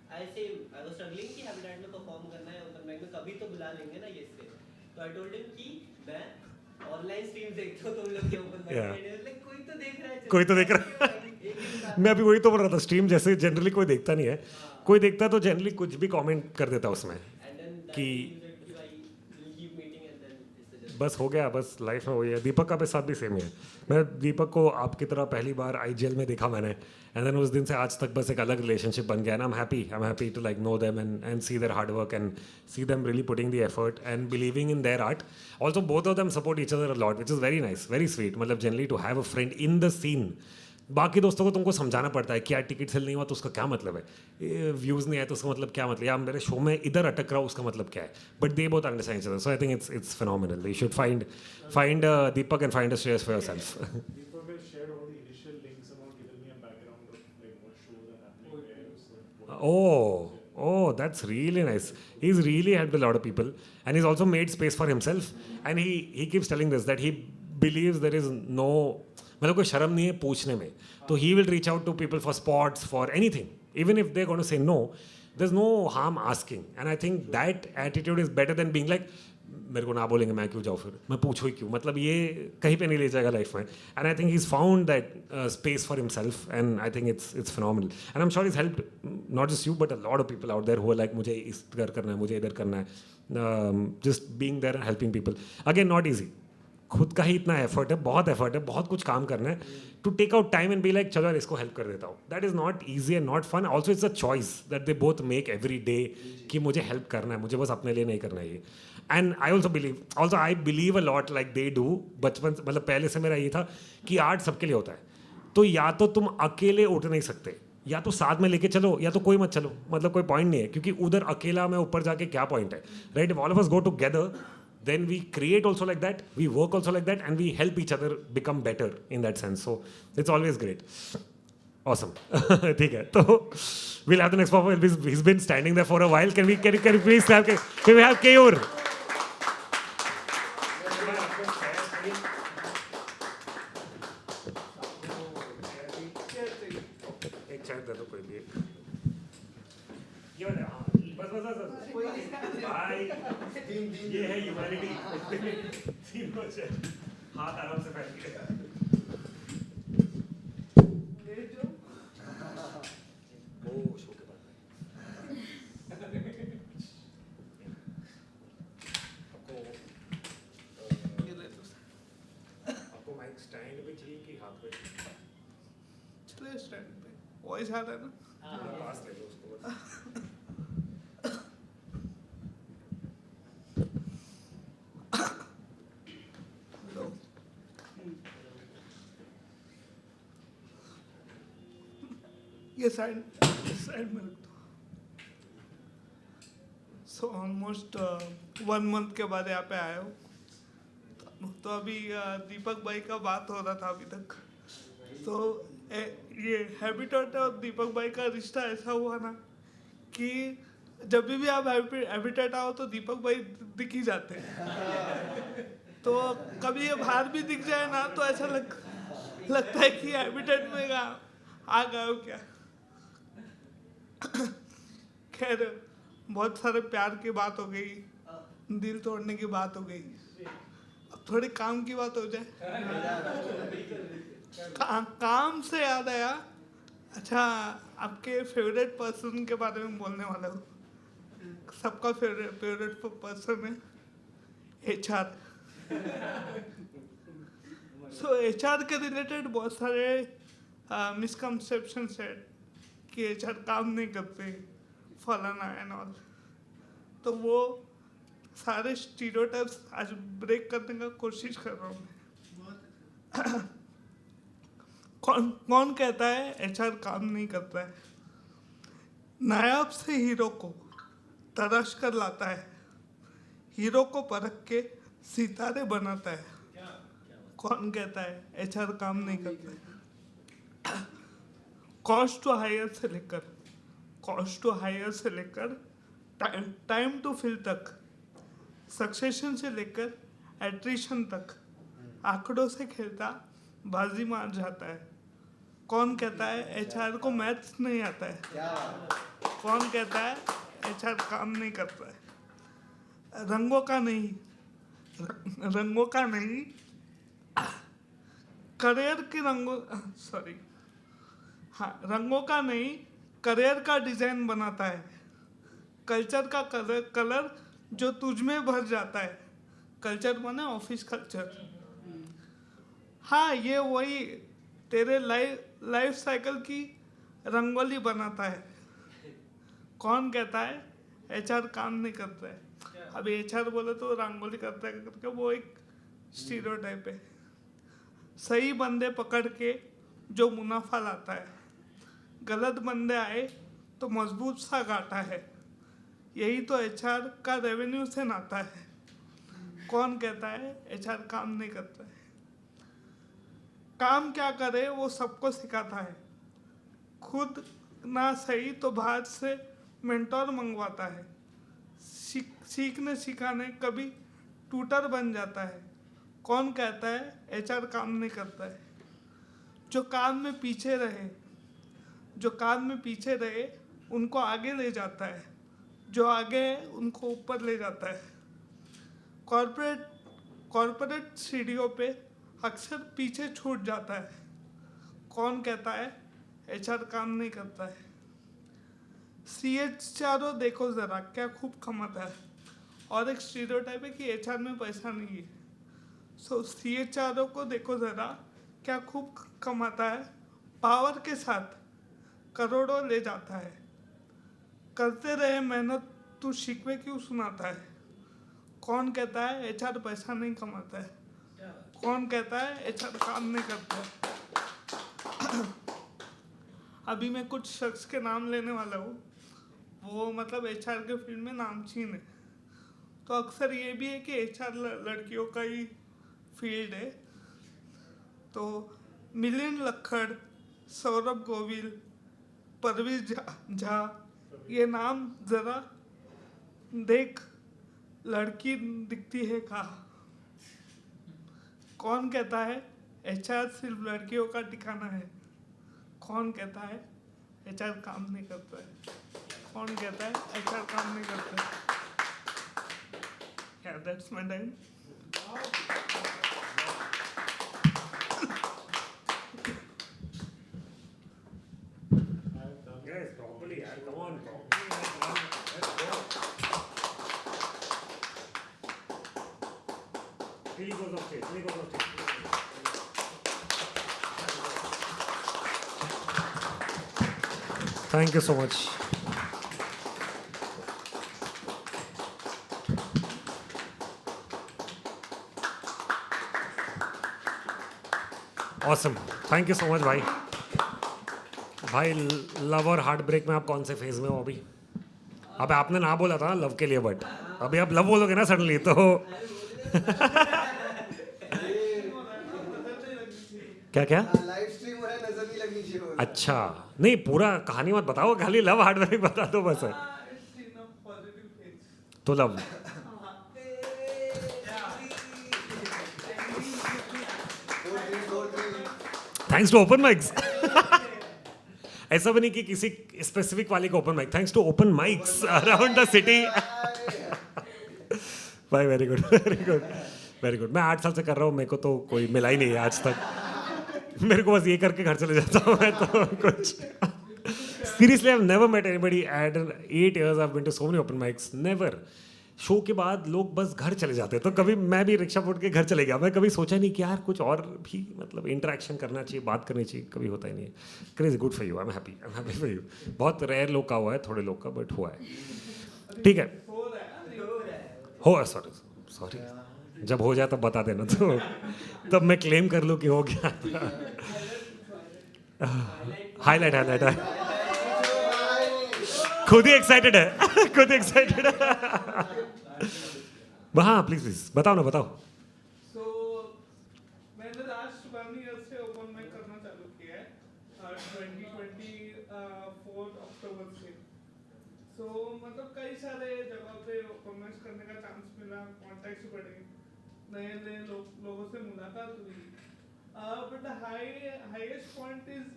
was struggling कि Habitat में perform करना है open mic में, कभी तो बुला लेंगे ना ये से. So I told him कि मैं online stream देखता हूँ तुम लोग के open mic में, and he was like कोई तो देख रहा है. कोई तो देख रहा है. मैं अभी वही तो बोल रहा था, स्ट्रीम जैसे जनरली कोई देखता नहीं है, कोई देखता तो जनरली कुछ भी कमेंट कर देता उसमें कि बस हो गया, बस लाइफ में वही है. दीपक का भी साथ भी सेम ही है. मैं दीपक को आपकी तरह पहली बार IGL में देखा मैंने, एंड देन उस दिन से आज तक बस एक अलग रिलेशनशिप बन गया. And I am happy to like know them and see their hard work and see them really putting the effort and believing in their art. Also both of them support each other a lot, which is very nice, very sweet. मतलब generally to have a friend in the scene. बाकी दोस्तों को तुमको समझाना पड़ता है कि यार टिकट सेल नहीं हुआ तो उसका क्या मतलब है, व्यूज़ नहीं आए तो उसका मतलब क्या मतलब, या मेरे शो में इधर अटक रहा हूँ उसका मतलब क्या है. But they both understand each other. So I think it's phenomenal. You should find Deepak and find a Shreyas for yourself. Deepak has shared all the initial links and all, given me a background of like what shows are happening where. Oh, that's really nice. He's really helped a lot of people, and he's also made space for himself. And he keeps telling this that he believes there is no, मतलब कोई शर्म नहीं है पूछने में. तो he will reach out to people for spots, for anything, even if they're going to say no. There's no harm asking, and I think that attitude is better than being like, मेरे को ना बोलेंगे मैं क्यों जाऊँ, फिर मैं पूछूँ ही क्यों, मतलब ये कहीं पे नहीं ले जाएगा लाइफ में. And I think he is found that space for himself, and I think it's phenomenal. And I am sure is helped not just you but a lot of people out there who are like मुझे इस घर करना है, मुझे इधर करना है. Just being there and helping people. Again not easy, खुद का ही इतना एफर्ट है, बहुत एफर्ट है, बहुत कुछ काम करना है. To take out time and be like चलो यार इसको हेल्प कर देता हूँ, that is not easy and not fun. Also it's a choice that they both make every day कि मुझे हेल्प करना है, मुझे बस अपने लिए नहीं करना है ये. And I I believe a lot like they do. बचपन मतलब पहले से मेरा ये था कि आर्ट सबके लिए होता है, तो या तो तुम अकेले उठ नहीं सकते, या तो साथ में लेके चलो, या तो कोई मत चलो, मतलब कोई पॉइंट नहीं है, क्योंकि उधर अकेला में ऊपर जाके क्या पॉइंट है, right? If all of us go together then we create also like that, we work also like that, and we help each other become better in that sense. So it's always great. Awesome. ठीक है, तो we'll have the next performer. He's been standing there for a while. Can we please have, can we have Keyur? एक चाय दे दो कोई भी. ये वाला, हाँ, बस भाई, ये है ह्यूमैनिटी. हाथ आराम से फैल गए. ओ शो के बाद आपको माइक स्टैंड पे चाहिए कि हाथ पे? चलिए स्टैंड पे, वॉइस आ रहा है ना? पास ले लो उसको बस. ये साइड में रख दो. सो ऑलमोस्ट 1 मंथ के बाद यहाँ पे आया हूँ. तो अभी दीपक भाई का बात हो रहा था अभी तक. तो ये हैबिटेट और दीपक भाई का रिश्ता ऐसा हुआ ना कि जब भी आप हैबिटेट आओ तो दीपक भाई दिख ही जाते हैं. तो कभी ये बाहर भी दिख जाए ना तो ऐसा लगता है कि हैबिटेट में आ गए हो क्या. खैर बहुत सारे प्यार की बात हो गई, दिल तोड़ने की बात हो गई. अब थोड़ी काम की बात हो जाए. काम से याद आया, अच्छा आपके फेवरेट पर्सन के बारे में बोलने वाला हूँ. सबका फेवरेट पर्सन है HR. सो HR के रिलेटेड बहुत सारे मिसकंसेप्शंस है कि HR काम नहीं करते, फलाना एंड ऑल. तो वो सारे स्टीरियोटाइप्स आज ब्रेक करने का कोशिश कर रहा हूँ मैं. कौन कहता है HR काम नहीं करता है? नायाब से हीरो को तराश कर लाता है, हीरो को परख के सितारे बनाता है. कौन कहता है HR काम नहीं करता है? कॉस्ट टू हायर से लेकर टाइम टू फिल तक, सक्सेशन से लेकर एट्रिशन तक आंकड़ों से खेलता बाजी मार जाता है. कौन कहता है HR को मैथ्स नहीं आता है? कौन कहता है HR काम नहीं करता है? रंगों का नहीं करियर की रंगों का नहीं करियर का डिजाइन बनाता है. कल्चर का कलर जो तुझ में भर जाता है. कल्चर माने ऑफिस कल्चर. हाँ, ये वही तेरे लाइफ साइकिल की रंगोली बनाता है. कौन कहता है HR काम नहीं करता है? अभी HR बोले तो रंगोली करता है करके वो एक स्टीरियोटाइप है. सही बंदे पकड़ के जो मुनाफा लाता है, गलत बंदे आए तो मजबूत सा गाटा है. यही तो HR का रेवेन्यू से नाता है. कौन कहता है HR काम नहीं करता है? काम क्या करे वो सबको सिखाता है. खुद ना सही तो बाहर से मेंटोर मंगवाता है. सीखने सिखाने कभी ट्यूटर बन जाता है. कौन कहता है HR काम नहीं करता है? जो काम में पीछे रहे उनको आगे ले जाता है, जो आगे है उनको ऊपर ले जाता है. कॉर्पोरेट सीढ़ियों पे अक्सर पीछे छूट जाता है। कौन कहता है एचआर काम नहीं करता है? CHRO देखो ज़रा क्या खूब कमाता है। और एक स्टीरियोटाइप है कि एचआर में पैसा नहीं है। सो CHRO को देखो ज़रा क्या खूब कमाता है, पावर के साथ करोड़ों ले जाता है। करते रहे मेहनत, तू शिकवे क्यों सुनाता है? कौन कहता है एचआर पैसा नहीं कमाता है? कौन कहता है एचआर काम नहीं करता है? अभी मैं कुछ शख्स के नाम लेने वाला हूँ, वो मतलब एचआर के फील्ड में नामचीन है। तो अक्सर ये भी है कि एचआर लड़कियों का ही फील्ड है। तो मिलिंद लक्कड़, सौरभ गोविल, परवीज झा, ये नाम ज़रा देख, लड़की दिखती है कहाँ? कौन कहता है एचआर सिर्फ लड़कियों का ठिकाना है? कौन कहता है एचआर काम नहीं करता है? कौन कहता है एचआर काम नहीं करता है? Yeah, that's my time. Guys, properly, yaar, come on, properly. Let's go. Really goes off stage, really goes off stage. Thank you so much. Awesome. Thank you so much भाई। भाई लव और हार्ट ब्रेक में आप कौन से फेज में हो अभी? अब आपने ना बोला था लव के लिए, बट अभी आप लव बोलोगे ना सडनली तो क्या क्या? लाइव स्ट्रीम हो रहा है, नजर नहीं लगनी चाहिए। अच्छा, नहीं पूरा कहानी मत बताओ, खाली लव हार्ट ब्रेक बता दो बस। तो love thanks to open mics. ऐसा भी नहीं कि किसी स्पेसिफिक वाले का open mic, thanks to open mics around the city. भाई very good, very good, very good. मैं 8 साल से कर रहा हूँ, मेरे को तो कोई मिला ही नहीं है आज तक। मेरे को बस ये करके घर चले जाता हूँ मैं तो कुछ। Seriously I have never met anybody at 8 years I've been to so many open mics, never। Show के बाद लोग बस घर चले जाते हैं, तो कभी मैं भी रिक्शा पकड़ के घर चले गया। मैं कभी सोचा नहीं कि यार कुछ और भी मतलब इंटरेक्शन करना चाहिए, बात करनी चाहिए, कभी होता ही नहीं है। Crazy, good for you, I am happy for you. बहुत रेयर लोग का हुआ है, थोड़े लोग का, बट हुआ है। ठीक है, हो सॉरी, जब हो जाए तब बता देना, तो तब मैं क्लेम कर लूँ कि हो गया। हाईलाइट खुद ही एक्साइटेड है, खुद ही एक्साइटेड है। हाँ प्लीज बताओ ना, बताओ। So, मैंने लास्ट 1 year से ओपन माइक करना चालू किया है 2024 अक्टूबर से। So, मतलब कई सारे जगह पे ओपन माइक करने का चांस मिला, कॉन्टैक्ट्स बढ़े, नए लोगों से मुलाकात हुई। But the highest point is,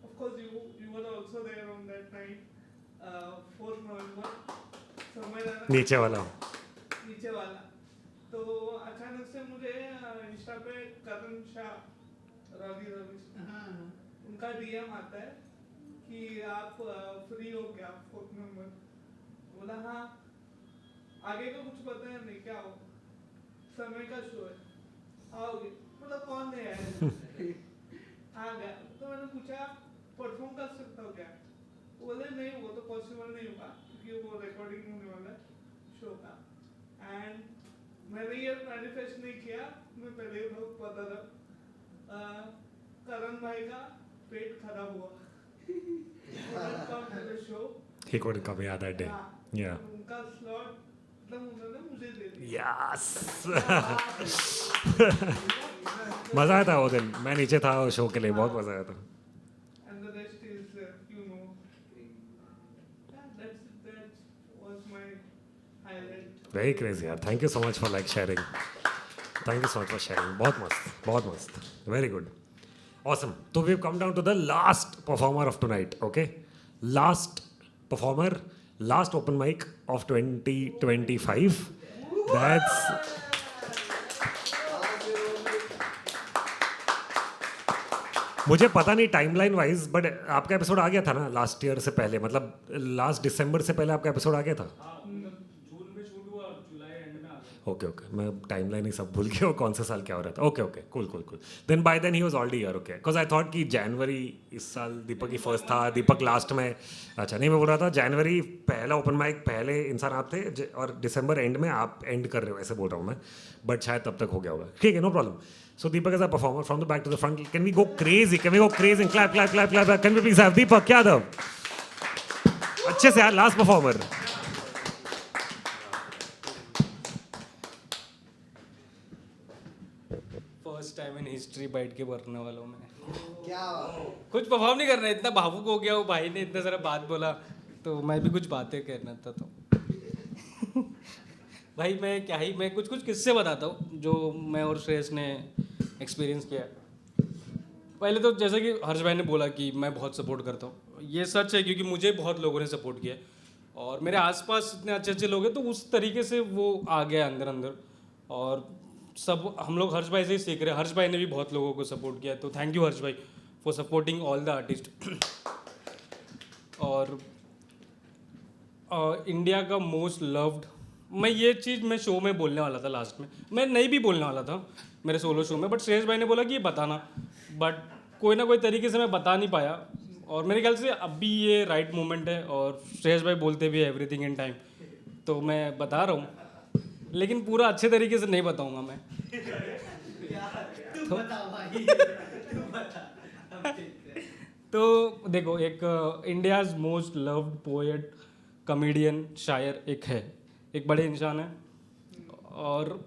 of course, you were also there on that night, 4 November। समय नीचे वाला तो अचानक से मुझे इंस्टा पे करण शाह, रवि उनका DM आता है कि आप फ्री हो क्या 4 नवंबर? बोला हाँ। आगे का कुछ पता है नहीं, क्या हो? समय का शो है, आओगे? मतलब कौन है यार? आ गया। तो मैंने पूछा परफॉर्म कर सकता हो क्या? बोले नहीं, वो तो पॉसिबल नहीं होगा क्योंकि वो रिकॉर्डिंग होने वाला है शो का। एंड मैंने ये मैनिफेस्ट नहीं किया, मैं पहले ही पता था। करण भाई का पेट खराब हुआ। Show he couldn't come, yeah, that day. Yeah. उनका स्लॉट मतलब उन्होंने मुझे दे दिया। Yes. मजा आया था वो दिन, मैं नीचे था शो के लिए, बहुत मजा आया था। And the rest is, you know, that was my highlight. Very crazy यार, thank you so much for like sharing. Thank you so much for sharing. बहुत मस्त, very good, awesome. So we've come down to the last performer of tonight, okay? Last performer, last open mic of 2025. That's मुझे पता नहीं टाइमलाइन वाइज, बट आपका एपिसोड आ गया था ना लास्ट ईयर से पहले, मतलब लास्ट दिसंबर से पहले आपका एपिसोड आ गया था? ओके ओके, मैं टाइमलाइन ही सब भूल गया वो कौन से साल क्या हो रहा था. Okay okay, cool cool cool. Then by then he was already year. Okay, because I thought कि जनवरी इस साल दीपक की फर्स्ट था, दीपक लास्ट में. अच्छा नहीं, मैं बोल रहा था जनवरी पहला ओपन माइक पहले इंसान आप थे और दिसंबर एंड में आप एंड कर रहे हो, ऐसे बोल रहा हूँ मैं, बट शायद तब तक हो गया होगा. ठीक है, no problem. So Deepak is a performer from the back to the front. Can we go crazy? Can we go crazy and clap, clap, clap, clap? Can we please have Deepak Yadav? अच्छे से यार, last performer. First time in history बैठ के पढ़ने वाला हूँ मैं. क्या कुछ परफॉर्म नहीं करना है, इतना भावुक हो गया वो भाई ने इतना सारा बात बोला तो मैं भी कुछ बातें कहना था. तो भाई मैं कुछ किस्से बताता हूँ जो मैं और श्रेयस ने एक्सपीरियंस किया. पहले तो जैसे कि हर्ष भाई ने बोला कि मैं बहुत सपोर्ट करता हूँ, ये सच है क्योंकि मुझे बहुत लोगों ने सपोर्ट किया और मेरे आसपास इतने अच्छे अच्छे लोग हैं, तो उस तरीके से वो आ गया अंदर अंदर. और सब हम लोग हर्ष भाई से ही सीख रहे हैं. हर्ष भाई ने भी बहुत लोगों को सपोर्ट किया, तो थैंक यू हर्ष भाई for supporting all the artist. और इंडिया का मोस्ट लव्ड, मैं ये चीज़ मैं शो में बोलने वाला था लास्ट में, मैं नहीं भी बोलने वाला था मेरे सोलो शो में, बट श्रेयस भाई ने बोला कि ये बताना, बट कोई ना कोई तरीके से मैं बता नहीं पाया. और मेरे ख्याल से अभी ये राइट मोमेंट है और श्रेयस भाई बोलते भी एवरीथिंग इन टाइम, तो मैं बता रहा हूँ, लेकिन पूरा अच्छे तरीके से नहीं बताऊँगा मैं. तो देखो, एक India's most loved poet, comedian, शायर एक बड़े इंसान है और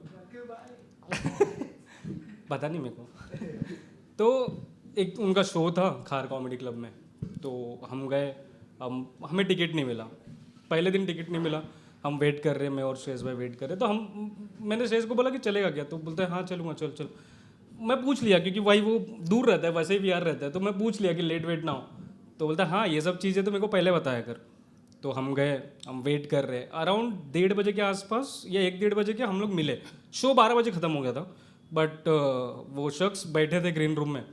पता नहीं मेरे को. तो एक उनका शो था खार कॉमेडी क्लब में, तो हम गए, हमें टिकट नहीं मिला, पहले दिन टिकट नहीं मिला. हम वेट कर रहे हैं, मैं और श्रेयस भाई वेट कर रहे, तो मैंने श्रेयस को बोला कि चलेगा क्या, तो बोलते हैं हाँ चलूँगा, चल. मैं पूछ लिया क्योंकि भाई वो दूर रहता है, वैसे ही बिहार रहता है, तो मैं पूछ लिया कि लेट वेट ना हो, तो बोलता है हाँ ये सब चीज़ें तो मेरे को पहले बताया कर. तो हम गए, हम वेट कर रहे, अराउंड 1:30 बजे के आसपास या 1-1:30 बजे के हम लोग मिले. शो 12 बजे ख़त्म हो गया था, बट वो शख्स बैठे थे ग्रीन रूम में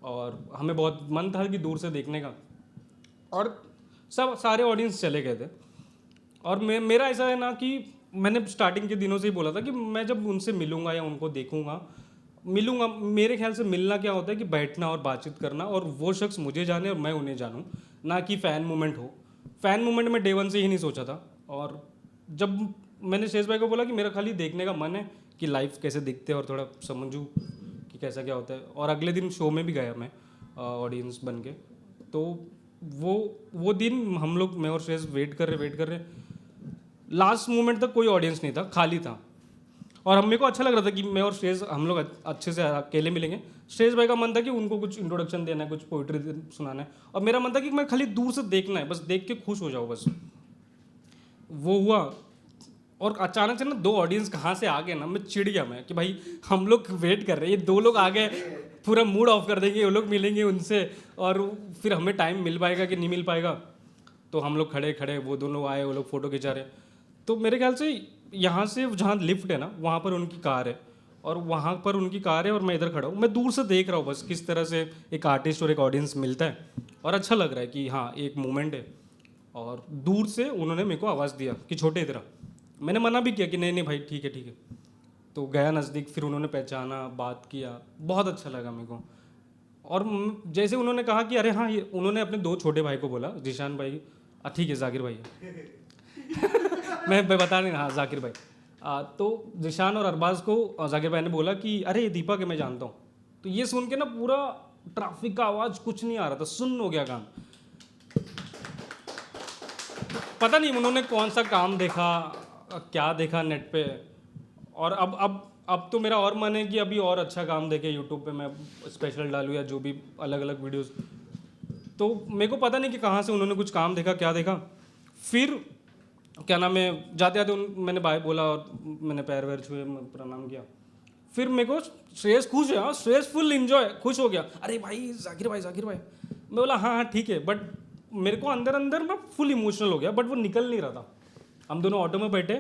और हमें बहुत मन था कि दूर से देखने का, और सारे ऑडियंस चले गए थे. और मेरा ऐसा है ना कि मैंने स्टार्टिंग के दिनों से ही बोला था कि मैं जब उनसे मिलूँगा या उनको देखूँगा, मेरे ख्याल से मिलना क्या होता है कि बैठना और बातचीत करना, और वो शख्स मुझे जाने और मैं उन्हें जानूँ, ना कि फ़ैन मोमेंट हो. फ़ैन मोमेंट में डे वन से ही नहीं सोचा था. और जब मैंने शेष भाई को बोला कि मेरा खाली देखने का मन है कि लाइफ कैसे दिखते हैं और थोड़ा समझूँ कि कैसा क्या होता है, और अगले दिन शो में भी गया मैं ऑडियंस बन के. तो वो दिन हम लोग, मैं और शेष वेट कर रहे, लास्ट मोमेंट तक कोई ऑडियंस नहीं था, खाली था. और मेरे को अच्छा लग रहा था कि मैं और श्रेयस हम लोग अच्छे से अकेले मिलेंगे. श्रेयस भाई का मन था कि उनको कुछ इंट्रोडक्शन देना है, कुछ पोइट्री सुनाना है, और मेरा मन था कि मैं खाली दूर से देखना है, बस देख के खुश हो जाऊँ बस. वो हुआ, और अचानक से ना 2 ऑडियंस कहाँ से आ गए ना, मैं चिढ़ गया मैं कि भाई हम लोग वेट कर रहे हैं, ये 2 लोग आ गए, पूरा मूड ऑफ कर देंगे, वो लोग मिलेंगे उनसे और फिर हमें टाइम मिल पाएगा कि नहीं मिल पाएगा. तो हम लोग खड़े, वो दोनों आए, वो लोग फ़ोटो खिंचा रहे. तो मेरे ख्याल से यहाँ से जहाँ लिफ्ट है ना, वहाँ पर उनकी कार है, और वहाँ पर उनकी कार है और मैं इधर खड़ा हूँ. मैं दूर से देख रहा हूँ बस किस तरह से एक आर्टिस्ट और एक ऑडियंस मिलता है, और अच्छा लग रहा है कि हाँ एक मोमेंट है. और दूर से उन्होंने मेरे को आवाज़ दिया कि छोटे इधर आ. मैंने मना भी किया कि नहीं भाई ठीक है. तो गया नज़दीक, फिर उन्होंने पहचाना, बात किया, बहुत अच्छा लगा मेरे को. और जैसे उन्होंने कहा कि अरे हाँ, ये उन्होंने अपने 2 छोटे भाई को बोला, जिशान भाई, ठीक है जाकिर भाई मैं बता नहीं रहा, जाकिर भाई. तो जिशान और अरबाज को जाकिर भाई ने बोला कि अरे ये दीपक है, मैं जानता हूँ. तो ये सुन के ना पूरा ट्रैफिक का आवाज़ कुछ नहीं आ रहा था, सुन्न हो गया कान. पता नहीं उन्होंने कौन सा काम देखा, क्या देखा नेट पे. और अब तो मेरा और मन है कि अभी और अच्छा काम देखे, यूट्यूब पे मैं स्पेशल डालूँ या जो भी अलग अलग वीडियोस. तो मेरे को पता नहीं कि कहाँ से उन्होंने कुछ काम देखा, क्या देखा. फिर क्या नाम है, जाते जाते मैंने बाय बोला और मैंने पैर वैर छुए, प्रणाम किया. फिर मेरे को श्रेयस खुश है, श्रेयस फुल इंजॉय, खुश हो गया. अरे भाई जाकिर भाई. मैं बोला हाँ ठीक है, बट मेरे को अंदर ना फुल इमोशनल हो गया, बट वो निकल नहीं रहा था. हम दोनों ऑटो में बैठे,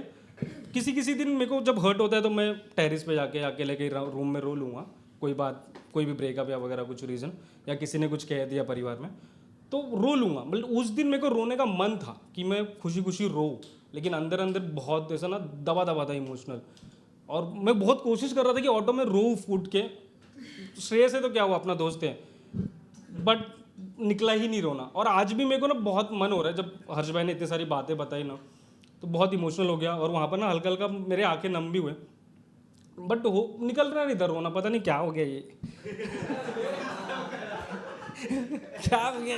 किसी किसी दिन मेरे को जब हर्ट होता है तो मैं टेरेस पे जाके अकेले के रूम में रो लूँगा, कोई भी ब्रेकअप या वगैरह कुछ रीज़न, या किसी ने कुछ कह दिया परिवार में तो रो लूँगा। मतलब उस दिन मेरे को रोने का मन था कि मैं खुशी खुशी रो, लेकिन अंदर अंदर बहुत ऐसा ना दबा था इमोशनल, और मैं बहुत कोशिश कर रहा था कि ऑटो में रो फूट के। श्रेयस है तो क्या हुआ, अपना दोस्त है, बट निकला ही नहीं रोना। और आज भी मेरे को ना बहुत मन हो रहा है, जब हर्ष भाई ने इतनी सारी बातें बताई ना तो बहुत इमोशनल हो गया, और वहाँ पर ना हल्का हल्का मेरे आंखें नम भी हुए, बट हो निकल रहा नहीं था रोना, पता नहीं क्या हो गया ये क्या हो गया,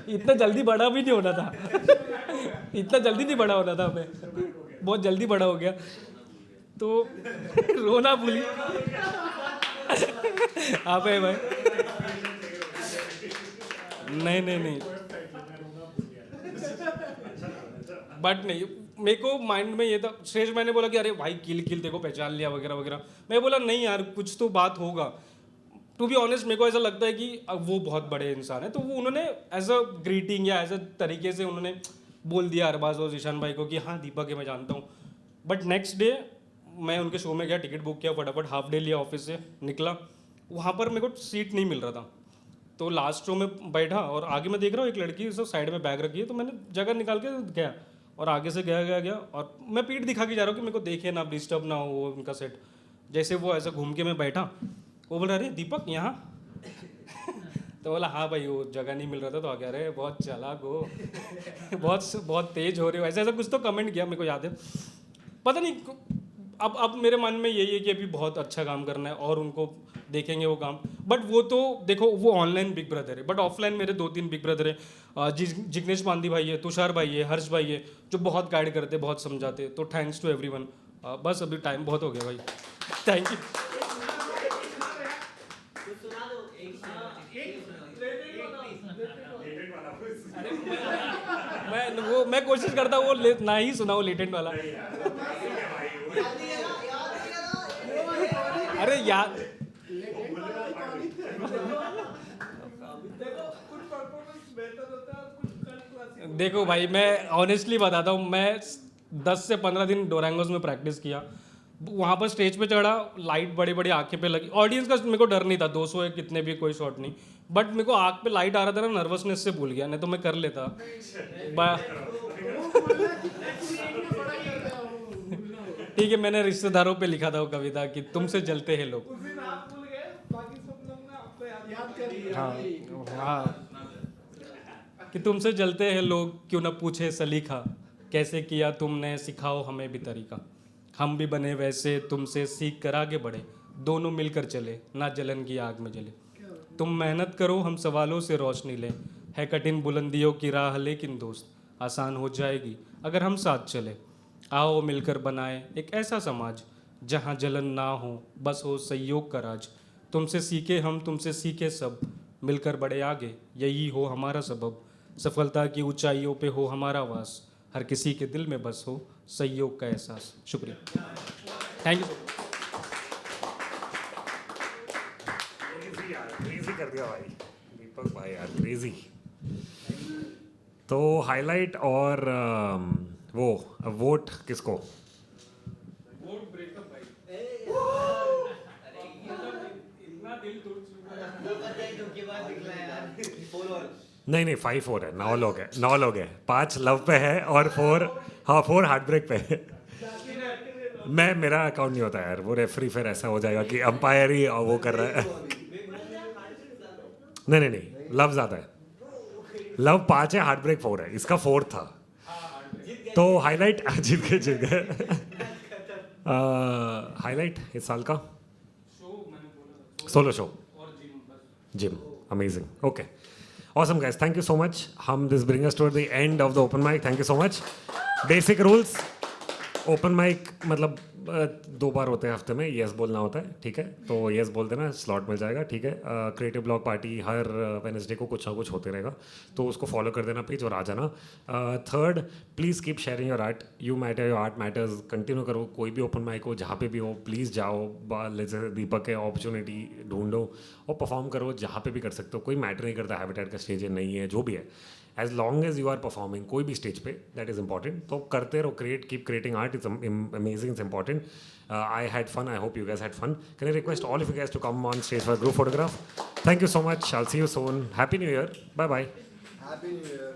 इतना जल्दी बड़ा भी नहीं होना था इतना जल्दी नहीं बड़ा होना था, मैं बहुत जल्दी बड़ा हो गया तो रोना भूली आप है भाई। नहीं बट नहीं, मेरे को माइंड में ये था, श्रेष्ठ मैंने बोला कि अरे भाई किल तेरे को पहचान लिया वगैरह वगैरह, मैं बोला नहीं यार कुछ तो बात होगा। टू बी ऑनेस्ट मेरे को ऐसा लगता है कि अब वो बहुत बड़े इंसान है, तो वो उन्होंने एज अ ग्रीटिंग या एज अ तरीके से उन्होंने बोल दिया अरबाज और ईशान भाई को कि हाँ दीपक है मैं जानता हूँ। बट नेक्स्ट डे मैं उनके शो में गया, टिकट बुक किया, फटाफट हाफ डे लिया, ऑफिस से निकला, वहाँ पर मेरे को सीट नहीं मिल रहा था, तो लास्ट शो में बैठा और आगे मैं देख रहा हूँ एक लड़की सब साइड में बैग रखी है, तो मैंने जगह निकाल के गया और आगे से गया और मैं पीठ दिखा के जा रहा हूँ कि मेरे को देखे ना, डिस्टर्ब ना हो वो उनका सेट। जैसे वो ऐसा घूम के मैं बैठा, वो बोला अरे दीपक यहाँ तो बोला हाँ भाई वो जगह नहीं मिल रहा था, तो आ गया अरे बहुत चालाक हो बहुत तेज हो रहे हो, ऐसा कुछ तो कमेंट किया, मेरे को याद है। पता नहीं अब मेरे मन में यही है कि अभी बहुत अच्छा काम करना है और उनको देखेंगे वो काम। बट वो तो देखो वो ऑनलाइन बिग ब्रदर है, बट ऑफलाइन मेरे 2-3 बिग ब्रदर है, जिग्नेश पांदी भाई है, तुषार भाई है, हर्ष भाई है, जो बहुत गाइड करते, बहुत समझाते, तो थैंक्स टू एवरीवन। बस अभी टाइम बहुत हो गया भाई, थैंक यू। मैं कोशिश करता हूँ वो ना ही सुनाऊँ लेटेंट वाला। अरे यार देखो भाई मैं ऑनेस्टली बताता हूँ, मैं 10 से 15 दिन डोरंगोस में प्रैक्टिस किया, वहाँ पर स्टेज पे चढ़ा, लाइट बड़ी बड़ी आंखें पे लगी, ऑडियंस का मेरे को डर नहीं था, 200 है कितने भी कोई शॉट नहीं, बट मेरे को आँख पे लाइट आ रहा था ना, नर्वसनेस से भूल गया, नहीं तो मैं कर लेता। ठीक है, मैंने रिश्तेदारों पे लिखा था वो कविता कि तुमसे जलते हैं लोग। हाँ कि तुमसे जलते हैं लोग, क्यों ना पूछे सलीखा, कैसे किया तुमने सिखाओ हमें भी तरीका, हम भी बने वैसे तुमसे सीख कर आगे बढ़े, दोनों मिलकर चले ना जलन की आग में जले। तुम मेहनत करो हम सवालों से रोशनी लें, है कठिन बुलंदियों की राह लेकिन दोस्त आसान हो जाएगी अगर हम साथ चले। आओ मिलकर बनाए एक ऐसा समाज जहाँ जलन ना हो बस हो सहयोग का राज। तुमसे सीखे हम तुमसे सीखे सब, मिलकर बढ़े आगे यही हो हमारा सबब। सफलता की ऊंचाइयों पे हो हमारा वास, हर किसी के दिल में बस हो सहयोग का एहसास। शुक्रिया, थैंक यू। क्रेजी कर दिया भाई दीपक भाई यार, क्रेजी। तो हाईलाइट और वो वोट किसको? वोट ब्रेकअप भाई। नहीं 5-4 है, 9 लोग हैं, 5 लव पे है और 4 हार्ट ब्रेक पे है। मेरा अकाउंट नहीं होता यार, वो रेफरी फिर ऐसा हो जाएगा कि अंपायर ही वो कर रहा है। नहीं लव ज़्यादा है, लव 5 है, हार्ट ब्रेक 4 है, इसका 4 था। तो हाईलाइट जीत गए हाईलाइट इस साल का solo show, gym, amazing. Okay, awesome guys, thank you so much. This brings us toward the end of the open mic. Thank you so much. Basic rules, open mic मतलब 2 बार होते हैं हफ्ते में, येस बोलना होता है, ठीक है? तो येस बोल देना, स्लॉट मिल जाएगा, ठीक है? क्रिएटिव ब्लॉक पार्टी हर वेडनेसडे को कुछ ना कुछ होते रहेगा, तो उसको फॉलो कर देना पेज और आ जाना। Third, please keep sharing your art, you matter, your art matters. Continue करो, कोई भी ओपन माइक हो, जहाँ पे भी हो, प्लीज़ जाओ, जैसे दीपक है, अपॉर्चुनिटी ढूंढो और परफॉर्म करो, जहाँ पे भी कर सकते हो, कोई मैटर नहीं करता हैबिटेट का स्टेज है नहीं है, जो भी है। As long as you are performing कोई भी स्टेज पे, दैट इज इंपॉर्टेंट. तो करते रहो, keep creating art. It's amazing, it's important. I had fun. I hope you guys had fun. Can I request all of you guys to come on stage for a group photograph? Thank you so much. I'll see you soon. Happy New Year. Bye bye. Happy New Year.